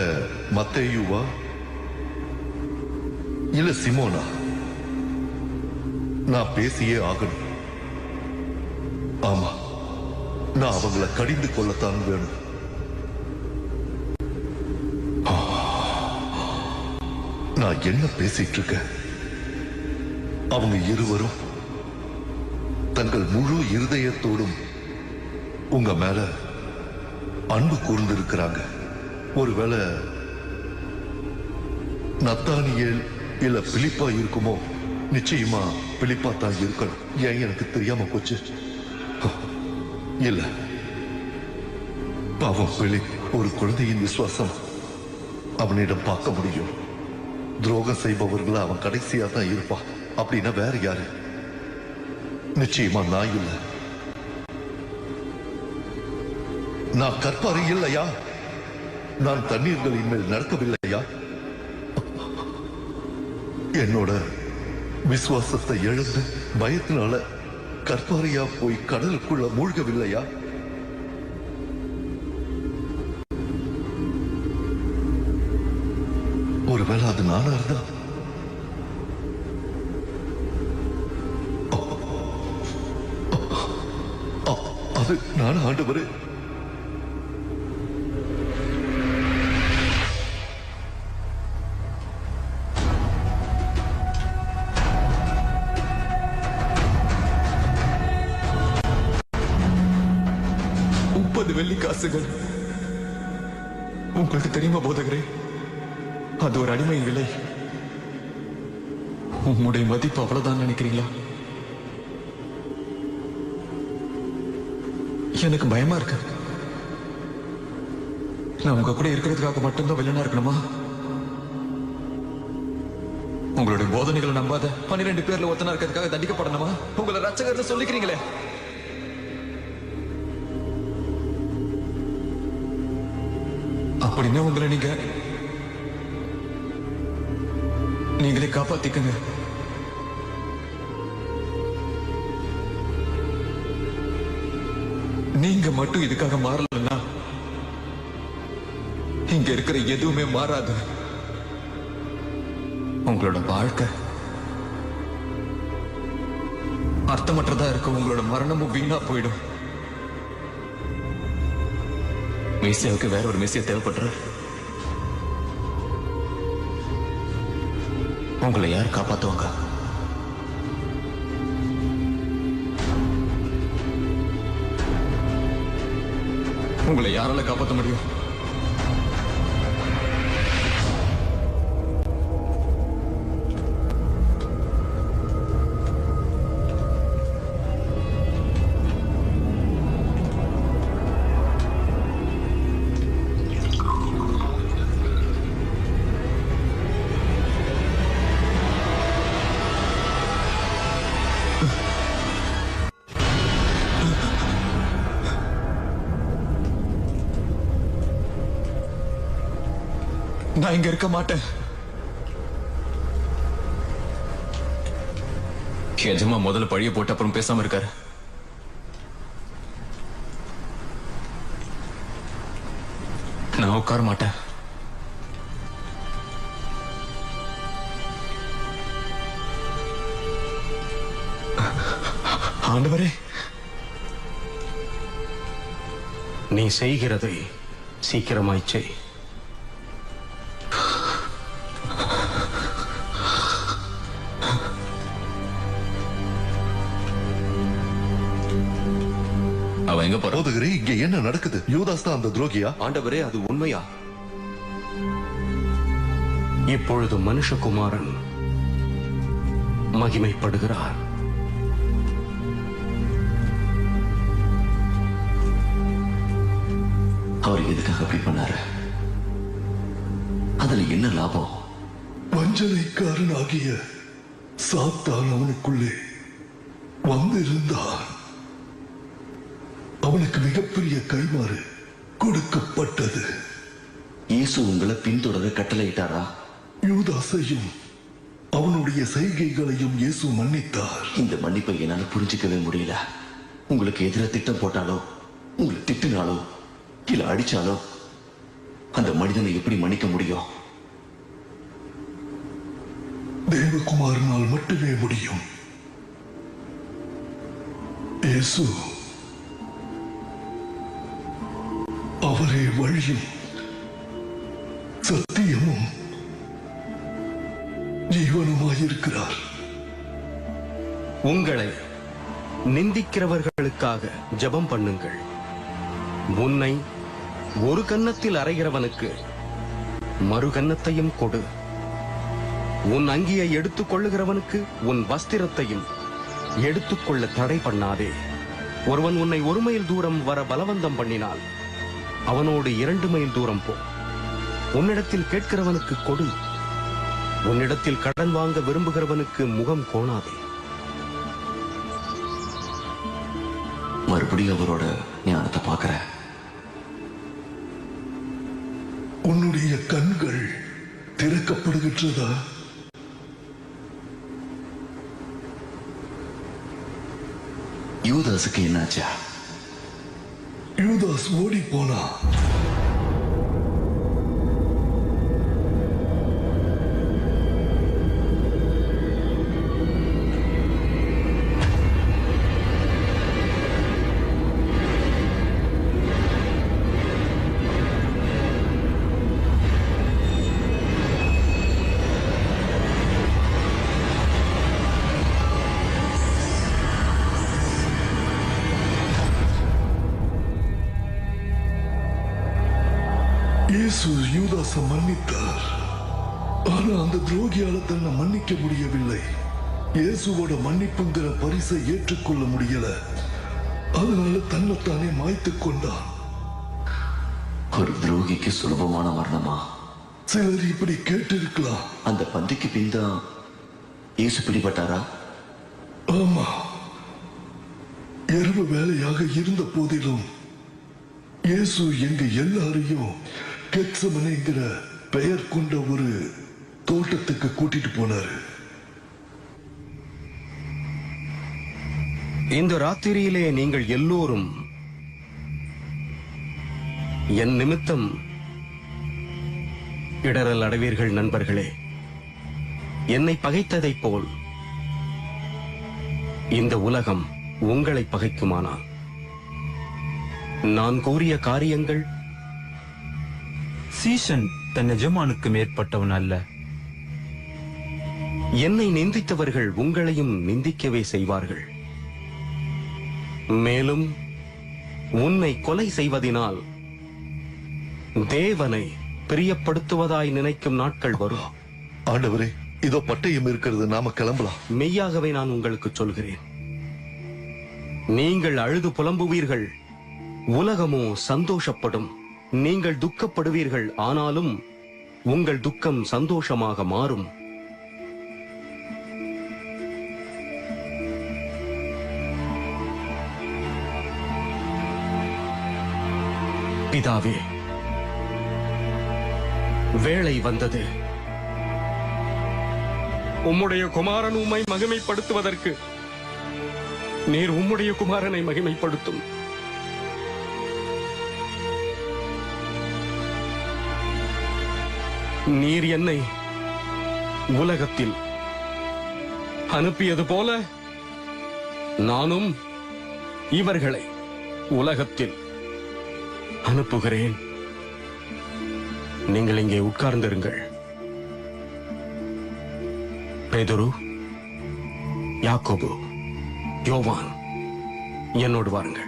மத்தேயுவா இல்ல சிமோனா, நான் பேசியே ஆகணும். ஆமா, நான் அவங்கள கடிந்து கொள்ளத்தான் வேணும். நான் என்ன பேசிட்டு இருக்கேன்? அவங்க இருவரும் தங்கள் முழு இருதயத்தோடும் உங்க மேல அன்பு கூர்ந்திருக்கிறாங்க. ஒருவேளை நத்தானியேல் இல்ல பிலிப்பா இருக்குமோ? நிச்சயமா பிலிப்பா தான் இருக்கணும். ஏன் எனக்கு தெரியாம போச்சு? இல்ல, பாவம் பிலிப். ஒரு குழந்தையின் விசுவாசம் அவனிடம் பார்க்க முடியும். துரோகம் செய்பவர்கள் அவன் கடைசியா தான் இருப்பான். அப்படின்னா வேற யாரு? நிச்சயமா நான் இல்ல. நான் கற்பாறை இல்லையா? நான் தண்ணீர்களின் மேல் நடக்கவில்லையா? என்னோட விசுவாசத்தை இழந்து பயத்தினால கற்பாறையா போய் கடலுக்குள்ள மூழ்கவில்லையா? ஒருவேளை அது நானா இருந்தா? அது நான் ஆண்டவரே. வெள்ளி காசுகள். உங்களுக்கு தெரியுமா போதகரே, அது ஒரு அடிமை விலை. உங்களுடைய மதிப்பு அவ்வளவுதான் நினைக்கிறீங்களா? எனக்கு பயமா இருக்கு. நான் உங்க கூட இருக்கிறதுக்காக மட்டும்தான் வில்லனா இருக்கணுமா? உங்களுடைய போதனைகளை நம்பாத 12 பேர்ல ஒருத்தனா இருக்கிறதுக்காக தண்டிக்கப்படணுமா? உங்களை ரட்சகர்னு சொல்லிக்கிறீங்களே. அப்படின்னா உங்களை நீங்களே காப்பாத்திக்கங்க. நீங்க மட்டும் இதுக்காக மாறலன்னா இங்க இருக்கிற எதுவுமே மாறாது. உங்களோட வாழ்க்கை அர்த்தமற்றதா இருக்கும். உங்களோட மரணமும் வீணா போயிடும். மேசியாவுக்கு வேற ஒரு மேசியா தேவைப்படுற. உங்களை யார் காப்பாத்துவாங்க? உங்களை யாரால காப்பாற்ற முடியும்? நான் இங்க இருக்க மாட்டேன். எஜமா முதல்ல பழிய போட்டு அப்புறம் பேசாம இருக்காரு. நான் உட்கார மாட்டேன். ஆண்டவரே, நீ செய்கிறதை சீக்கிரமாய் செய். போதகரே, இங்க என்ன நடக்குது? யூதாஸ் தான் அந்த துரோகியா? ஆண்டவரே, அது உண்மையா? இப்பொழுது மனுஷகுமாரன் மகிமைப்படுகிறார். அவர் எதுக்காக அப்படி பண்ணாரு? அதுல என்ன லாபம்? வஞ்சனைக்காரனாகிய சாத்தான் அவனுக்குள்ளே வந்திருந்தான். அவனுக்கு மிகப்பெரிய கைமாறு கொடுக்கப்பட்டது. இயேசு உங்களை பின்தொடர கட்டளையிட்டாரா? யூதாசையும் அவனுடைய அவர்களுடைய செய்கைகளையும் இயேசு மன்னித்தார். இந்த மன்னிப்பை என்னால புரிஞ்சுக்கவே முடியல. உங்களுக்கு எதிராக திட்டம் போட்டாலோ, உங்களை திட்டினாலோ, இல்ல அடிச்சாலோ அந்த மனிதனை எப்படி மன்னிக்க முடியும்? தேவகுமாரனால் மட்டுமே முடியும். இயேசு அவரே வழியும் சத்தியமும் ஜீவனுமாயிருக்கிறார். உங்களை நிந்திக்கிறவர்களுக்காக ஜெபம் பண்ணுங்கள். உன்னை ஒரு கன்னத்தில் அறைகிறவனுக்கு மறு கன்னத்தையும் கொடு. உன் அங்கியை எடுத்துக் கொள்ளுகிறவனுக்கு உன் வஸ்திரத்தையும் எடுத்துக்கொள்ள தடை பண்ணாதே. ஒருவன் உன்னை 1 மைல் தூரம் வர பலவந்தம் பண்ணினால் அவனோடு 2 மைல் தூரம் போ. உன்னிடத்தில் கேட்கிறவனுக்கு கொடு. உன்னிடத்தில் கடன் வாங்க விரும்புகிறவனுக்கு முகம் கோணாதே. மறுபடியும் அவரோட ஞானத்தை பார்க்கிறேன். உன்னுடைய கண்கள் திறக்கப்படுகின்றதா? யூதாசுக்கு என்னாச்சா? யூதாஸ் ஓடி போனா. இயேசு யூதாசை மன்னித்தார். ஆனா அந்த துரோகியால தன்னை மன்னிக்க முடியவில்லை. இயேசுவோட மன்னிப்புங்கிற பரிசை ஏற்றுக்கொள்ள முடியல. அதனால தன்னைத்தானே மாய்த்துக் கொண்டான். ஒரு துரோகிக்கு சுலபமான மரணமா? சிலர் இப்படி கேட்டிருக்கலாம். அந்த பந்திக்கு பின்தான் இயேசு பிடிபட்டாரா? ஆமா, இரவு வேலையாக இருந்த போதிலும் இயேசு எங்க எல்லாரையும் கெத்சமனேங்கிற பெயர் கொண்ட ஒரு தோட்டத்துக்கு கூட்டிட்டு போனாரு. இந்த ராத்திரியிலே நீங்கள் எல்லோரும் என் நிமித்தம் இடரல் அடைவீர்கள். நண்பர்களே, என்னை பகைத்ததைப் போல் இந்த உலகம் உங்களை பகைக்குமானால் நான் கூறிய காரியங்கள் சீஷன் தன் எஜமானுக்கு மேற்பட்டவன் அல்ல. என்னை நிந்தித்தவர்கள் உங்களையும் நிந்திக்கவே செய்வார்கள். மேலும் உன்னை கொலை செய்வதினால் தேவனை பிரியப்படுத்துவதாய் நினைக்கும் நாட்கள் வரும். ஆண்டவரே, இதோ பட்டயம் இருக்கிறது, நாம கிளம்பலாம். மெய்யாகவே நான் உங்களுக்கு சொல்கிறேன், நீங்கள் அழுது புலம்புவீர்கள், உலகமோ சந்தோஷப்படும். நீங்கள் துக்கப்படுவீர்கள், ஆனாலும் உங்கள் துக்கம் சந்தோஷமாக மாறும். பிதாவே, வேளை வந்தது. உம்முடைய குமாரன் உம்மை மகிமைப்படுத்துவதற்கு நீர் உம்முடைய குமாரனை மகிமைப்படுத்தும். நீர் என்னை உலகத்தில் அனுப்பியது போல நானும் இவர்களை உலகத்தில் அனுப்புகிறேன். நீங்கள் இங்கே உட்கார்ந்திருங்கள். பேதுரு, யாக்கோபு, யோவான், என்னோடு வாருங்கள்.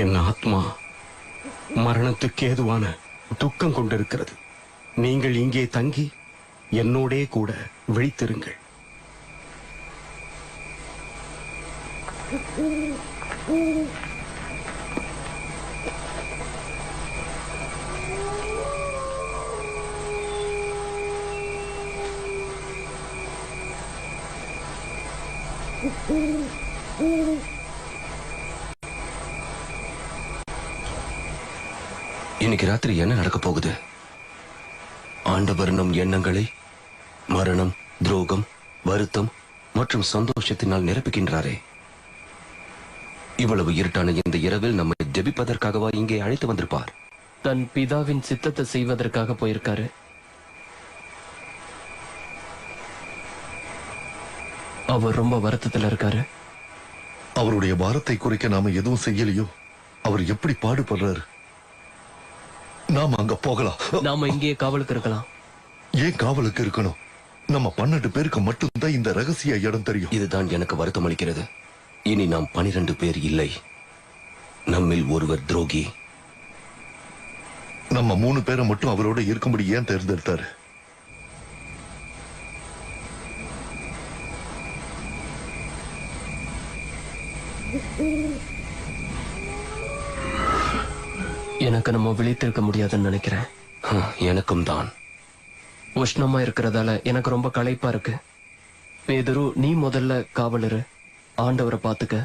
என் ஆத்மா மரணத்துக்கு ஏதுவான துக்கம் கொண்டிருக்கிறது. நீங்கள் இங்கே தங்கி என்னோடே கூட விழித்திருங்கள். இன்னைக்கு ராத்திரி என்ன நடக்க போகுது? ஆண்டவர் நம் எண்ணங்களை மரணம், துரோகம், வருத்தம் மற்றும் சந்தோஷத்தினால் நிரப்புகின்றாரே. இவ்வளவு இருட்டான இந்த இரவில் நம்மை ஜெபிப்பதற்காகவா இங்கே அழைத்து வந்திருப்பார்? தன் பிதாவின் சித்தத்தை செய்வதற்காக போயிருக்காரு. அவர் ரொம்ப வருத்தத்துல இருக்காரு. அவருடைய பாரத்தை குறைக்க நாம எதுவும் செய்யலையோ அவர் எப்படி பாடுபடுறாரு. நாம அங்க போகலாம். நாம இங்கே காவலுக்கு இருக்கலாம். ஏன் காவலுக்கு இருக்கணும்? நம்ம 12 பேருக்கு மட்டும்தான் இந்த ரகசிய இடம் தெரியும். இதுதான் எனக்கு வருத்தம் அளிக்கிறது. இனி நாம் 12 பேர் இல்லை, நம்மில் ஒருவர் துரோகி. நம்ம 3 பேரை மட்டும் அவரோட இருக்கும்படி ஏன் தேர்ந்தெடுத்தாரு? எனக்கு நம்ம விழித்திருக்க முடியாதுன்னு நினைக்கிறேன். எனக்கும் தான். உஷ்ணமா இருக்கிறதால எனக்கு ரொம்ப களைப்பா இருக்கு. பேதுரு, நீ முதல்ல காவலரு, ஆண்டவரை பாத்துக்க,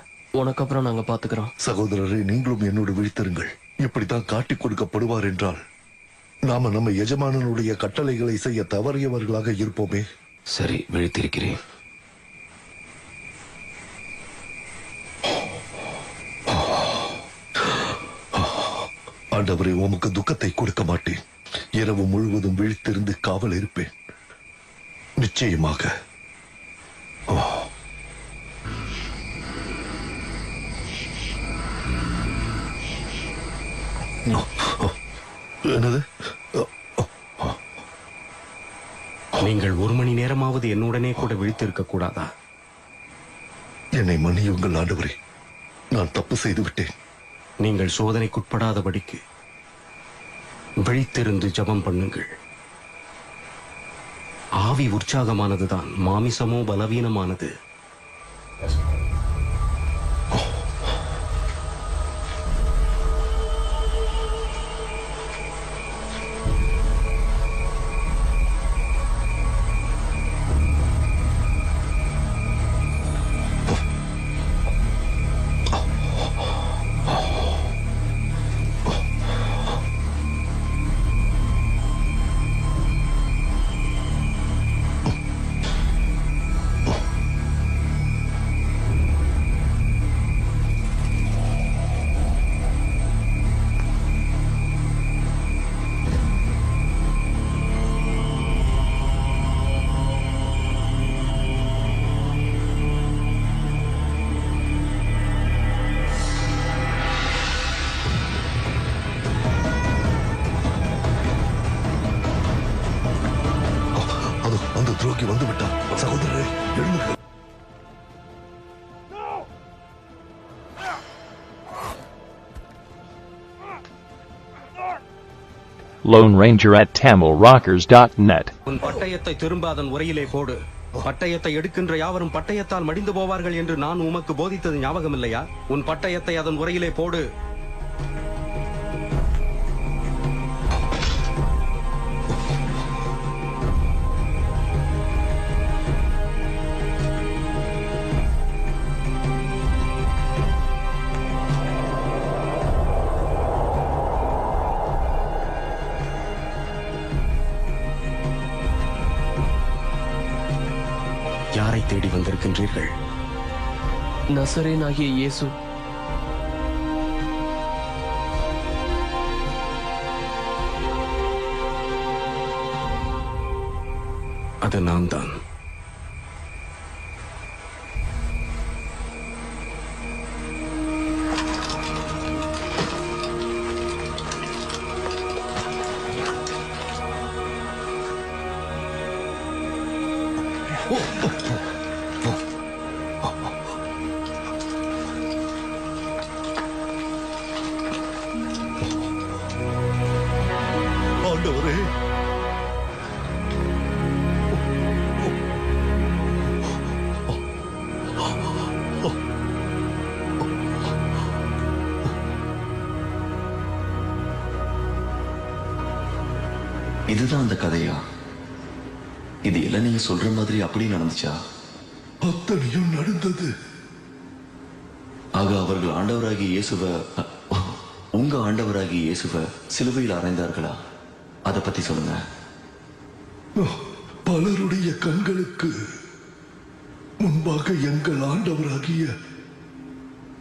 உனக்கு அப்புறம் நாங்க பாத்துக்கிறோம். சகோதரரே, நீங்களும் என்னோடு விழித்திருங்கள். இப்படித்தான் காட்டிக் கொடுக்கப்படுவார் என்றால் நாம நம்ம எஜமானனுடைய கட்டளைகளை செய்ய தவறியவர்களாக இருப்போமே. சரி, விழித்திருக்கிறேன். ஆண்டவரே, உமக்கு துக்கத்தை கொடுக்க மாட்டேன். இரவு முழுவதும் விழித்திருந்து காவல் இருப்பேன். நிச்சயமாக. என்னது? நீங்கள் 1 மணி நேரமாவது என்னுடனே கூட விழித்திருக்க கூடாதா? என்னை மன்னியுங்கள் ஆண்டவரே, நான் தப்பு செய்து விட்டேன். நீங்கள் சோதனைக்குட்படாதபடிக்கு விழித்திருந்து ஜெபம் பண்ணுங்கள். ஆவி உற்சாகமானதுதான், மாமிசமோ பலவீனமானது. அந்த துரோகி வந்து விட்டார். சகோதரரே, எழுந்துங்கள். Lone Ranger at TamilRockers.net. உன் பட்டயத்தை திரும்ப அதன் உரையிலே போடு. பட்டயத்தை எடுக்கின்ற யாவரும் பட்டயத்தால் மடிந்து போவார்கள் என்று நான் உமக்கு போதித்தது ஞாபகம் இல்லையா? உன் பட்டயத்தை அதன் உரையிலே போடு. யாரை தேடி வந்திருக்கின்றீர்கள்? நசரேனாகிய இயேசு. அது நான் தான். ஆண்டவரே, இதுதான் அந்த கதையா? இது எல்லாம் நீங்க சொல்ற மாதிரி அப்படி நடந்துச்சா? அத்தனையும் நடந்தது. ஆக அவர்கள் ஆண்டவராகிய இயேசுவ, உங்க ஆண்டவராகிய இயேசுவ சிலுவையில் அறைந்தார்களா? அதை பத்தி சொல்லுங்க. பலருடைய கண்களுக்கு முன்பாக எங்கள் ஆண்டவராகிய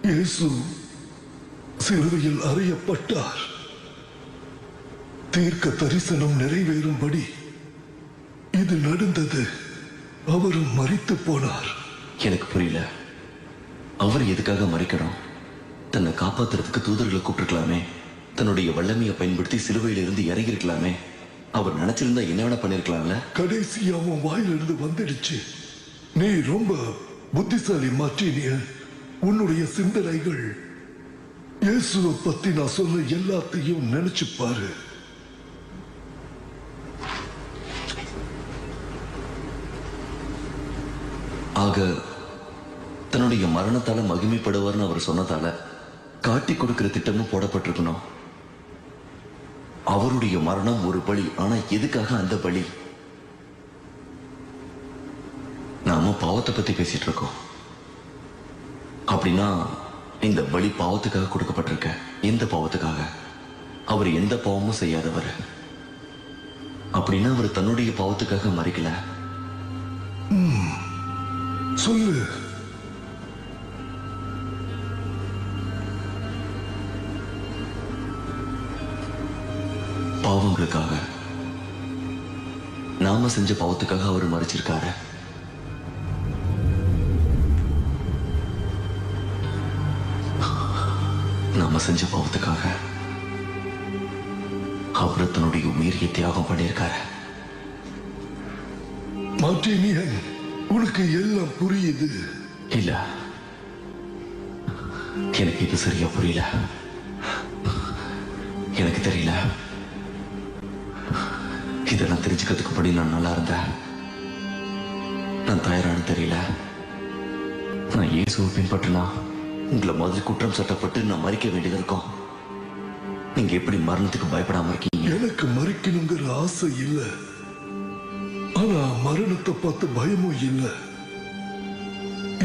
இயேசு சிலுவையில் அறையப்பட்டார். தீர்க்க தரிசனம் நிறைவேறும்படி இது நடந்தது. அவரும் மரித்து போனார். எனக்கு புரியல. அவர் எதுக்காக மறிக்கணும்? தன்னை காப்பாத்துறதுக்கு தூதர்களை கூப்பிட்டுருக்கலாமே. தன்னுடைய வல்லமையை பயன்படுத்தி சிலுவையில இருந்து இறங்கி இருக்கலாமே. அவர் நினைச்சிருந்தா என்ன வேணா பண்ணிருக்கலாம்ல. கடைசி அவன் வாயிலிருந்து வந்துடுச்சு. நீ ரொம்ப புத்திசாலி மார்டினியன். உன்னுடைய சிந்தனைகள் இயேசுவை பத்தி நான் சொன்ன எல்லாத்தையும் நினைச்சு பாரு. ஆக தன்னுடைய மரணத்தால மகிமைப்படுவார்னு அவர் சொன்னதால காட்டி கொடுக்கிற திட்டமும் போடப்பட்டிருக்கணும். அவருடைய மரணம் ஒரு பலி. ஆனா எதுக்காக அந்த பலி? நாம பாவத்தை பத்தி பேசிட்டு இருக்கோம். அப்படின்னா இந்த பலி பாவத்துக்காக கொடுக்கப்பட்டிருக்க. எந்த பாவத்துக்காக? அவர் எந்த பாவமும் செய்யாதவர். அப்படின்னா அவர் தன்னுடைய பாவத்துக்காக மறிக்கல. சொல்லு. பாவங்களுக்காக, நாம செஞ்ச பாவத்துக்காக அவர் மறிச்சிருக்காரு. நாம செஞ்ச பாவத்துக்காக அவர் தன்னுடைய உயிரை தியாகம் பண்ணியிருக்காரு. மார்டினியன், உனக்கு எல்லாம் புரியுது. இல்ல, எனக்கு இது சரியா புரியல. எனக்கு தெரியல. இதெல்லாம் தெரிஞ்சுக்கிறதுக்கு படி நான் நல்லா இருந்தேன். நான் தயாரானு தெரியல. நான் இயேசுவை பின்பற்றினா உங்களை மாதிரி குற்றம் சட்டப்பட்டு நான் மறிக்க வேண்டியது இருக்கும். நீங்க எப்படி மரணத்துக்கு பயப்படாம இருக்கீங்க? எனக்கு மறிக்கணுங்கிற ஆசை இல்ல. ஆனா மரணத்தை பார்த்து பயமும் இல்ல.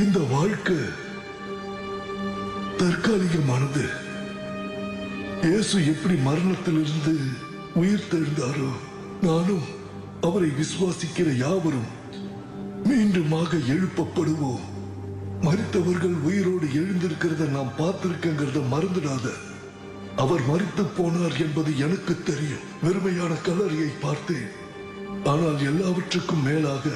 இந்த வாழ்க்கை தற்காலிகமானது. இயேசு எப்படி மரணத்திலிருந்து உயிர் தெழுந்தாரோ, நானும் அவரை விசுவாசிக்கிற யாவரும் மீண்டுமாக எழுப்பப்படுவோம். மரித்தவர்கள் உயிரோடு எழுந்திருக்கிறத நாம் பார்த்திருக்கங்கிறத மறந்துடாத. அவர் மரித்து போனார் என்பது எனக்கு தெரியும். வெறுமையான கல்லறையை பார்த்தேன். ஆனால் எல்லாவற்றுக்கும் மேலாக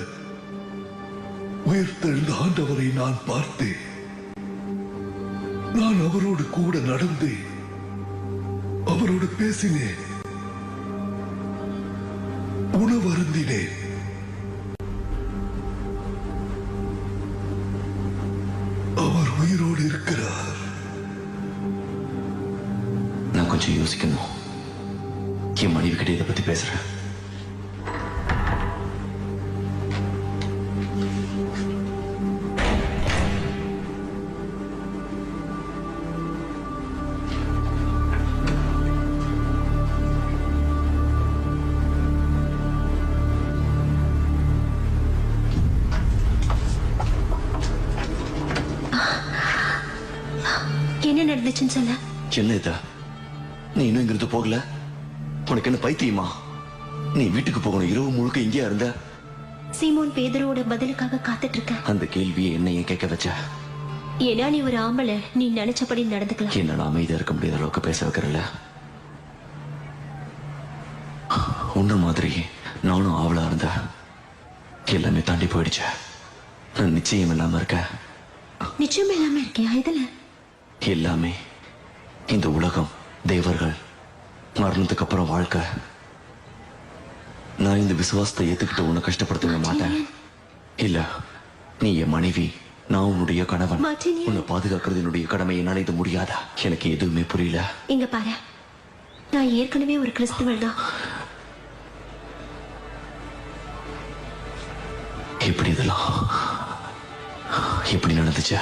உயிர்த்தெழுந்த ஆண்டவரை நான் பார்த்தேன். நான் அவரோடு கூட நடந்தேன். அவரோடு பேசினேன். உணவருந்தினேன். அவர் உயிரோடு இருக்கிறார். நான் கொஞ்சம் யோசிக்கணும். என் மனைவி கிட்ட இதை பத்தி பேசுறேன். என்ன நடந்துச்சுன்னு சொல்ல. என்ன இதா? நீ இன்னும் இங்கிருந்து போகல? உனக்கு என்ன பைத்தியமா? நீ வீட்டுக்கு போகணும். இரவு முழுக்க இங்கே இருந்த. சீமோன் பேதுருவோட பதிலுக்காக காத்துட்டு இருக்க. அந்த கேள்வியை என்ன ஏன் கேட்க வச்ச? ஏன்னா நீ ஒரு ஆம்பளை. நீ நினைச்சபடி நடந்துக்கலாம். என்னால அமைதியா இருக்க முடியாத அளவுக்கு பேச வைக்கிறல. உன்ன மாதிரி நானும் ஆவலா இருந்த. எல்லாமே தாண்டி போயிடுச்சு. நான் நிச்சயம் இல்லாம இருக்க. நிச்சயம் இல்லாம இருக்கியா? இதுல எல்லாமே இந்த உலகம், தேவர்கள், மரணத்துக்கு அப்புறம் வாழ்க்கை. நான் இந்த விசுவாசத்தை ஏத்துக்கிட்டு உன்னை கஷ்டப்படுத்தவே மாட்டேன். இல்ல, நீ என் மனைவி, நான் உன்னுடைய கணவன். உன்னை பாதுகாக்கிறது என்னுடைய கடமை. என்னால இது முடியாதா? எனக்கு எதுவுமே புரியல. இங்க பாரு, நான் ஏற்கனவே ஒரு கிறிஸ்துவன் தான். எப்படி இதெல்லாம் எப்படி நடந்துச்சு?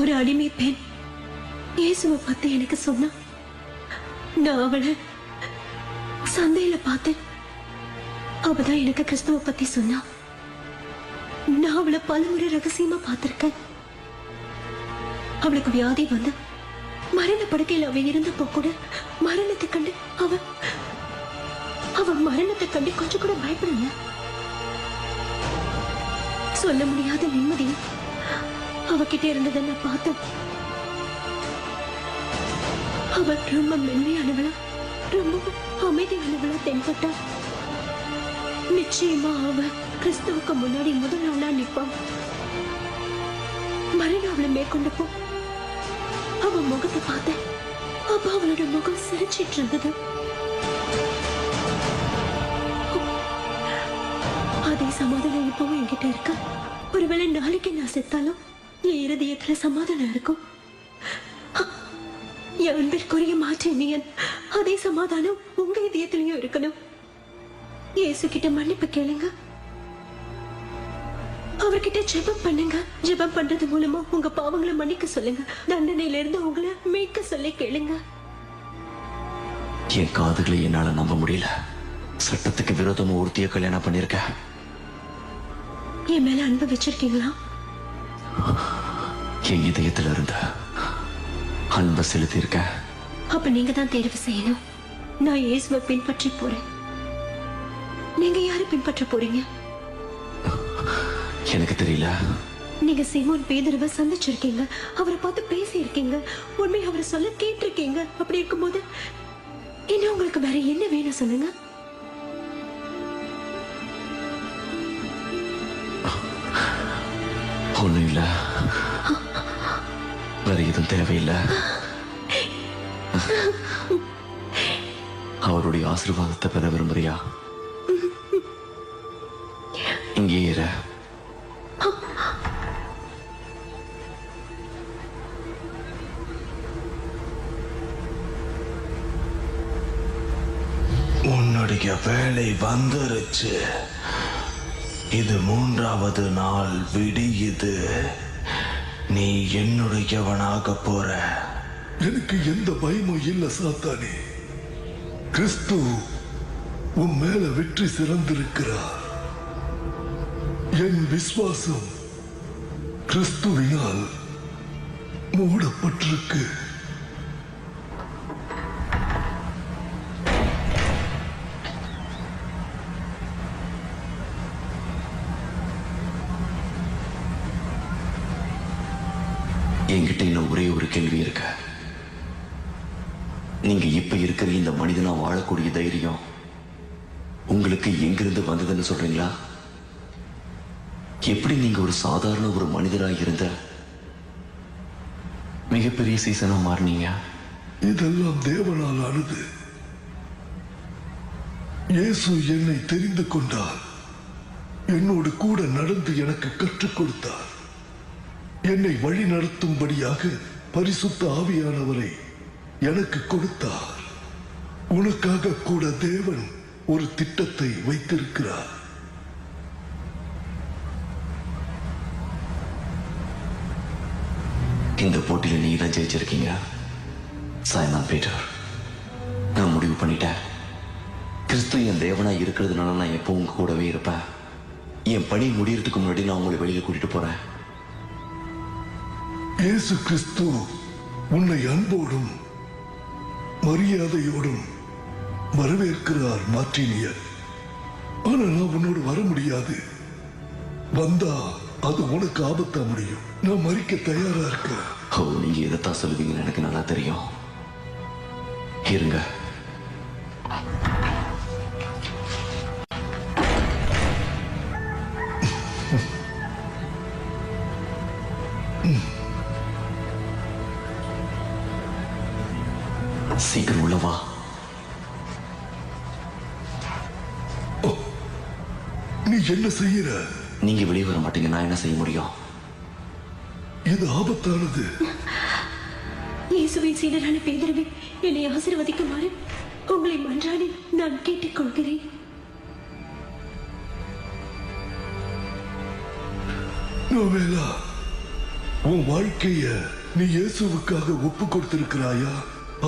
ஒரு அடிமை பெண் இயேசுவை பத்தி எனக்கு சொன்னா, நான் அவளை சந்தையில பார்த்தேன். அவதான் எனக்கு கிறிஸ்துவ பத்தி சொன்னா. நான் அவளை பலமுறை ரகசியமா பார்த்திருக்கேன். அவளுக்கு வியாதி வந்து மரண படுக்கையில் அவ இருந்தப்போ கூட மரணத்தை கண்டு அவ மரணத்தை கண்டு கொஞ்சம் கூட பயப்படல. சொல்ல முடியாத நிம்மதியும் அவகிட்ட இருந்ததை நான் பார்த்தேன். அவ ரொம்ப மென்மையானவளா, ரொம்ப அமைதியானவளா தென்பட்டா. நிச்சயமா அவ கிறிஸ்துவுக்கு முன்னாடி முதல் ஆளா நிற்பான். மரணம் அவளை மேற்கொண்டப்போ அவ முகத்தை பார்த்தேன். அப்ப அவளோட முகம் சிரிச்சிட்டு இருந்தது. அதே சமாதானம் இப்பவும் என்கிட்ட இருக்கு. ஒருவேளை நாளைக்கு நான் செத்தாலும் என் இருதயத்துல சமாதானம் இருக்கும். என் அன்பிற்குரிய மாற்றேனியன், அதே சமாதானம் உங்க இதயத்திலையும் இருக்கணும். இயேசு கிட்ட மன்னிப்பு கேளுங்க. அவர்கிட்ட ஜெபம் பண்ணுங்க. ஜெபம் பண்றது மூலமா உங்க பாவங்களை மன்னிக்க சொல்லுங்க. தண்டனையில இருந்து உங்களை மீட்க சொல்லி கேளுங்க. என் காதுகளை என்னால நம்ப முடியல. சட்டத்துக்கு விரோதமா ஒருத்திய கல்யாணம் பண்ணிருக்க. என் மேல அன்பு வச்சிருக்கீங்களா? என் இதயத்துல இருந்த அன்பை செலுத்தி இருக்க. அப்ப நீங்க தான் தேர்வு செய்யணும். நான் இயேசுவை பின்பற்றி போறேன். நீங்க யாரை பின்பற்ற போறீங்க? எனக்கு தெரியல. நீங்க சீமோன் பேதுருவை சந்திச்சிருக்கீங்க. அவரை பார்த்து பேசி இருக்கீங்க. உண்மை அவரை சொல்ல கேட்டிருக்கீங்க. அப்படி இருக்கும்போது இன்னும் உங்களுக்கு வேற என்ன வேணும் சொல்லுங்க. ஒண்ணும் இல்ல, வேற எதுவும் தேவையில்லை. அவருடைய ஆசீர்வாதத்தை பெற விரும்புறியா? இங்கே இரு. உன்னுடைய வேலை வந்துருச்சு. இது 3வது நாள் விடியுது. நீ என்னுடையவனாக போற. எனக்கு எந்த பயமும் இல்ல சாத்தானே. கிறிஸ்து உன் மேல வெற்றி சிறந்திருக்கிறார். என் விசுவாசம் கிறிஸ்துவினால் மூடப்பட்டிருக்கு. என்கிட்ட இன்னும் ஒரே ஒரு கேள்வி இருக்கு. நீங்க இப்ப இருக்கிற இந்த மனிதனா வாழக்கூடிய தைரியம் உங்களுக்கு எங்கிருந்து வந்ததுன்னு சொல்றீங்களா? எப்படி நீங்க ஒரு சாதாரண ஒரு மனிதராக இருந்த மிகப்பெரிய சீசனா மாறினீங்க? இதெல்லாம் தேவனால் ஆனது. இயேசு என்னை தெரிந்து கொண்டார். என்னோடு கூட நடந்து எனக்கு கற்றுக் கொடுத்தார். என்னை வழி நடத்தும்படியாக பரிசுத்த ஆவியானவரை எனக்கு கொடுத்தார். உனக்காக கூட தேவன் ஒரு திட்டத்தை வைத்திருக்கிறார். இந்த போட்டியில நீ தான் ஜெயிச்சிருக்கீங்க சைமன் பீட்டர். நான் முடிவு பண்ணிட்டேன். கிறிஸ்து என் தேவனா இருக்கிறதுனால நான் எப்போ உங்க கூடவே இருப்பேன். என் பணி முடியறதுக்கு முன்னாடி நான் உங்களை வெளியில கூட்டிட்டு போறேன். இயேசு கிறிஸ்து உன்னை அன்போடும் மரியாதையோடும் வரவேற்கிறார் மார்டினியர். ஆனா நான் உன்னோடு வர முடியாது. வந்தா அது உனக்கு ஆபத்தா முடியும். நான் மறிக்க தயாரா இருக்கேன். ஓ, நீங்க எதைத்தான் சொல்லுவீங்கன்னு எனக்கு நல்லா தெரியும். இருங்க. சீக்கிரம் உள்ளவா. நீ என்ன செய்யற? நீங்க வெளியே வர மாட்டீங்க. நான் என்ன செய்ய முடியும்? இது ஆபத்தானது. இயேசுவின் சீடரான பேதுருவே, என்னை ஆசீர்வதிக்குமாறு உங்களை மன்றாடி நான் கேட்டுக்கொள்கிறேன். நோவேலா, உன் வாழ்க்கைய நீ இயேசுவுக்காக ஒப்பு கொடுத்திருக்கிறாயா?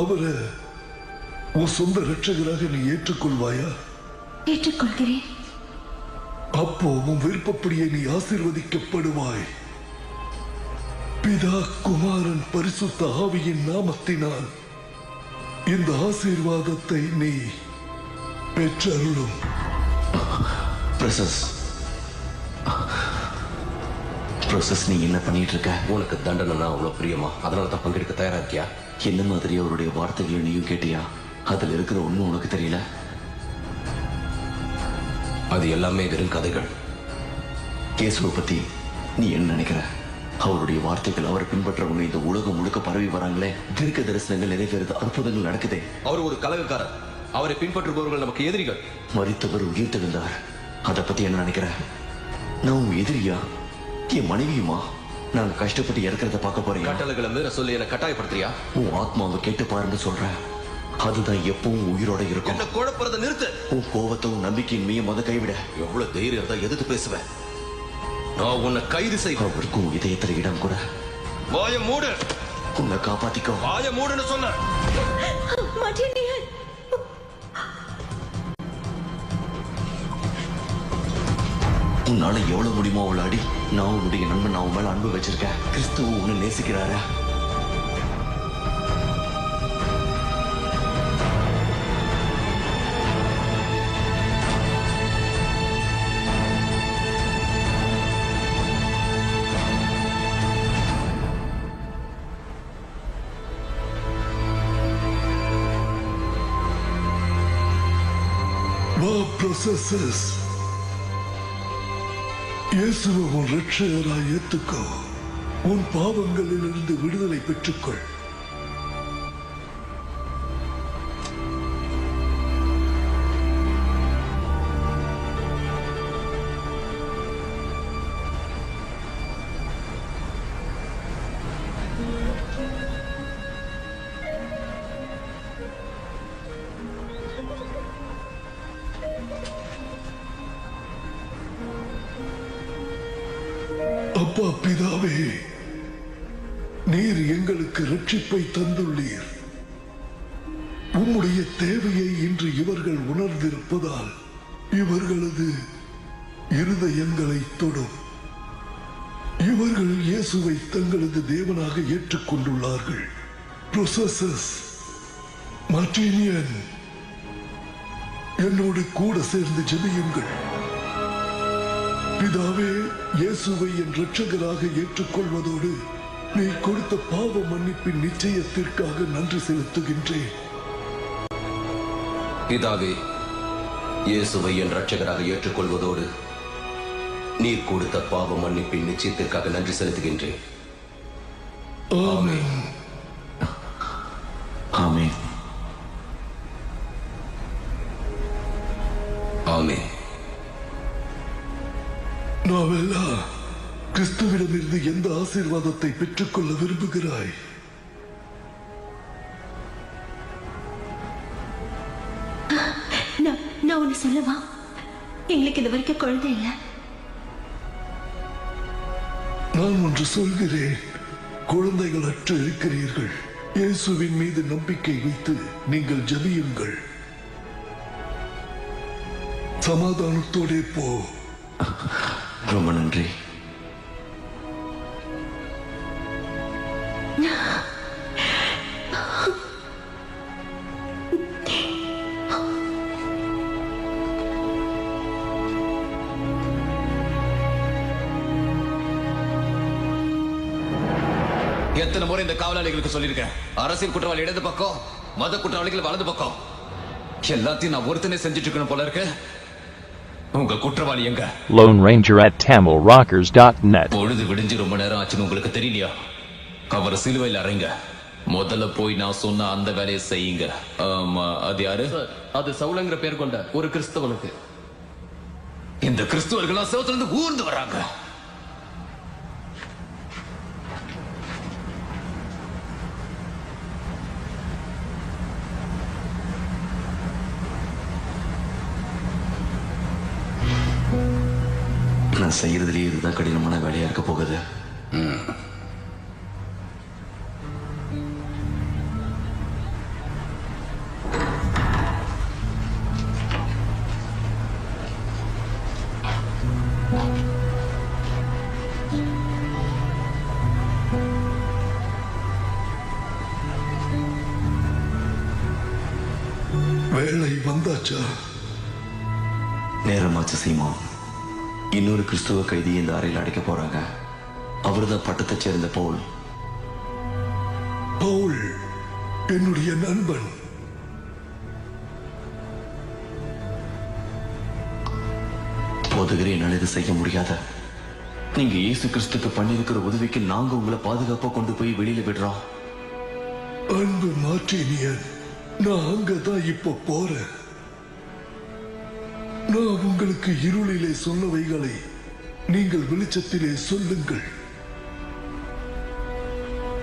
அவரை உன் சொந்த இரட்சகராக நீ ஏற்றுக்கொள்வாயா? ஏற்றுக்கொள்கிறேன். அப்போ உன் விருப்பப்படியே நீ ஆசீர்வதிக்கப்படுவாய். பிதா, குமாரன், பரிசுத்த ஆவியின் நாமத்தினால் இந்த ஆசீர்வாதத்தை நீ பெற்றருளும். நீ என்ன பண்ணிட்டு இருக்க? உனக்கு தண்டனைனா அவ்வளவு பிரியமா? அதனால தான் பங்கெடுக்க தயாரா இருக்கியா? என்ன மாதிரி அவருடைய வார்த்தைகளை நீயும் கேட்டியா? அதுல இருக்கிற உண்மை உனக்கு தெரியல? அது எல்லாமே வெறும் கதைகள். கேசுவை பத்தி நீ என்ன நினைக்கிற? அவருடைய வார்த்தைகள் அவரை பின்பற்றவங்க இந்த உலகம் முழுக்க பரவி வராங்களே. தீர்க்க தரிசனங்கள் நிறைவேறுது, அற்புதங்கள் நடக்குதே. அவர் ஒரு கலகக்காரர். அவரை பின்பற்றுபவர்கள் நமக்கு எதிரிகள். மரித்தவர் உயிர் தெழுந்தார். அதை பத்தி என்ன நினைக்கிற? நான் உன் எதிரியா? என் மனைவியுமா? நாங்க கஷ்டப்பட்டு இறக்கிறத பார்க்க போறேன். கட்டளைகளை மீற சொல்லி என்ன கட்டாயப்படுத்துறியா? உன் ஆத்மாவை கேட்டு பாருன்னு சொல்றேன். அதுதான் எப்பவும் உயிரோட இருக்கும். என்ன குழப்பறத நிறுத்து. உன் கோவத்தும் நம்பிக்கையின் மீது மத கைவிட. எவ்வளவு தைரியம் இருந்தா எதிர்த்து பேசுவேன். நான் உன்னை கைது செய்வேன். அவருக்கும் இதயத்துல இடம் கூட. வாய மூடு. உன்னை காப்பாத்திக்கோ. வாய மூடுன்னு சொன்ன. உன்னால எவ்வளவு முடியுமோ அவளை அடி. நான் உன்னுடைய நண்பன், நான் உன் மேல அன்பு வச்சிருக்கேன். கிறிஸ்துவ உன்னை நேசிக்கிறாரா? இயேசுவை உன் இரட்சகராய் ஏத்துக்கோ. உன் பாவங்களிலிருந்து விடுதலை பெற்றுக்கொள். அப்பா பிதாவே, நீர் எங்களுக்கு ரட்சிப்பை தந்துள்ளீர். உம்முடைய தேவையை இன்று இவர்கள் உணர்ந்திருப்பதால் இவர்களது இருதயங்களை தொடும். இவர்கள் இயேசுவை தங்களது தேவனாக ஏற்றுக்கொண்டுள்ளார்கள். ப்ரொசஸஸ் மார்டினியன், என்னோடு கூட சேர்ந்து ஜெபியுங்கள். பிதாவே, இயேசுவை என் இரட்சகராக ஏற்றுக்கொள்வதோடு நீ கொடுத்த பாவ மன்னிப்பின் நிச்சயத்திற்காக நன்றி செலுத்துகின்றேன். பிதாவே, இயேசுவை என் இரட்சகராக ஏற்றுக்கொள்வதோடு நீர் கொடுத்த பாவ மன்னிப்பின் நிச்சயத்திற்காக நன்றி செலுத்துகின்றேன். ஆமென். ஆமென். ஆமென். நாவெல்லா, கிறிஸ்துவிடமிருந்து எந்த ஆசீர்வாதத்தை பெற்றுக்கொள்ள விரும்புகிறாய்? நான் ஒண்ணு சொல்லவா? எங்களுக்கு இது வரைக்கும் குழந்தை இல்ல. நான் ஒன்று சொல்கிறேன். குழந்தைகள் அற்று இருக்கிறீர்கள். இயேசுவின் மீது நம்பிக்கை வைத்து நீங்கள் ஜெபியுங்கள். சமாதானத்தோடே போ. ரொம்ப நன்றி. எத்தனை முறை இந்த காவலாளிகளுக்கு சொல்லியிருக்கேன், அரசியல் குற்றவாளி இடது பக்கம், மத குற்றவாளிகள் வலது பக்கம். எல்லாத்தையும் நான் ஒருத்தனே செஞ்சுட்டு இருக்கணும் போல இருக்கு. உங்க குற்றவாளி எங்க? Lone Ranger at TamilRockers.net. பொழுது விடிஞ்சு ரொம்ப நேரம் ஆச்சுன்னு உங்களுக்கு தெரியலையா? அவர் சிலுவையில் அறைங்க. முதல்ல போய் நான் சொன்ன அந்த வேலையை செய்யுங்க. அது யாரு? அது சவுலங்கிற பேர் கொண்ட ஒரு கிறிஸ்தவனுக்கு. இந்த கிறிஸ்துவர்களா சிவத்துல இருந்து ஊர்ந்து வராங்க. நான் செய்யறதுலயே இதுதான் கடினமான வேலையா இருக்க போகுது. வந்தாச்சா? நேரமாச்சு சீமான். இன்னொரு கிறிஸ்துவ கைதி இந்த அறையில் அடைக்க போறாங்க. அவர்தான் பட்டத்தை சேர்ந்த பவுல். பவுல் என்னுடைய நண்பன். போதுகிறே, என்னால் இது செய்ய முடியாத. நீங்க இயேசு கிறிஸ்துக்கு பண்ணிருக்கிற உதவிக்கு நாங்க உங்களை பாதுகாப்பா கொண்டு போய் வெளியில விடுறோம். அன்பு மார்டினியன், நான் அங்கதான் இப்ப போறேன். நான் உங்களுக்கு இருளிலே சொன்னவைகளை நீங்கள் வெளிச்சத்திலே சொல்லுங்கள்.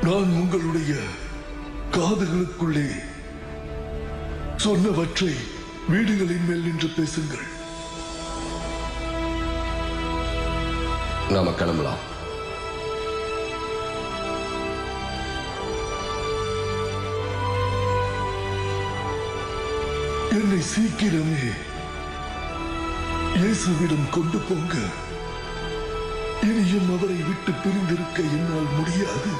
நான் உங்களுடைய காதுகளுக்குள்ளே சொன்னவற்றை வீடுகளின் மேல் நின்று பேசுங்கள். நாம கிளம்பலாம். என்னை சீக்கிரமே இயேசுவிடம் கொண்டு போங்க. இனியும் அவரை விட்டு பிரிந்திருக்க என்னால் முடியாது.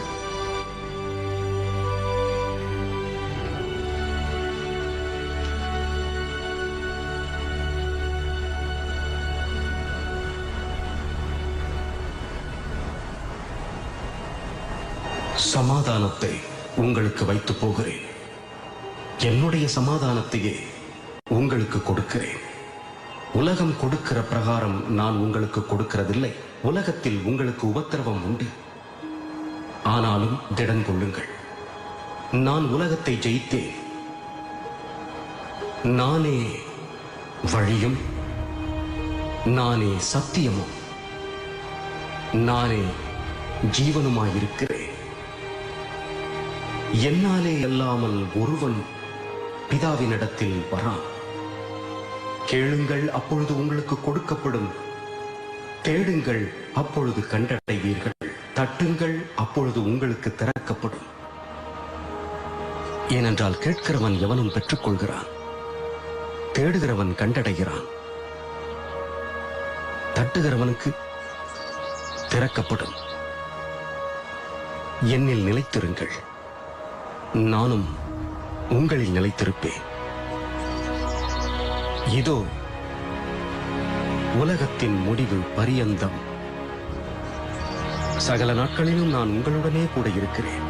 சமாதானத்தை உங்களுக்கு வைத்து போகிறேன். என்னுடைய சமாதானத்தையே உங்களுக்கு கொடுக்கிறேன். உலகம் கொடுக்கிற பிரகாரம் நான் உங்களுக்கு கொடுக்கிறதில்லை. உலகத்தில் உங்களுக்கு உபத்திரவம் உண்டு. ஆனாலும் திடன் கொள்ளுங்கள். நான் உலகத்தை ஜெயித்தேன். நானே வழியும், நானே சத்தியமும், நானே ஜீவனுமாயிருக்கிறேன். என்னாலே அல்லாமல் ஒருவன் பிதாவினிடத்தில் வரான். கேளுங்கள், அப்பொழுது உங்களுக்கு கொடுக்கப்படும். தேடுங்கள், அப்பொழுது கண்டடைவீர்கள். தட்டுங்கள், அப்பொழுது உங்களுக்கு திறக்கப்படும். ஏனென்றால் கேட்கிறவன் எவனும் பெற்றுக்கொள்கிறான், தேடுகிறவன் கண்டடைகிறான், தட்டுகிறவனுக்கு திறக்கப்படும். என்னில் நிலைத்திருங்கள், நானும் உங்களில் நிலைத்திருப்பேன். இதோ உலகத்தின் முடிவு பரியந்தம் சகல நாட்களிலும் நான் உங்களுடனே கூட இருக்கிறேன்.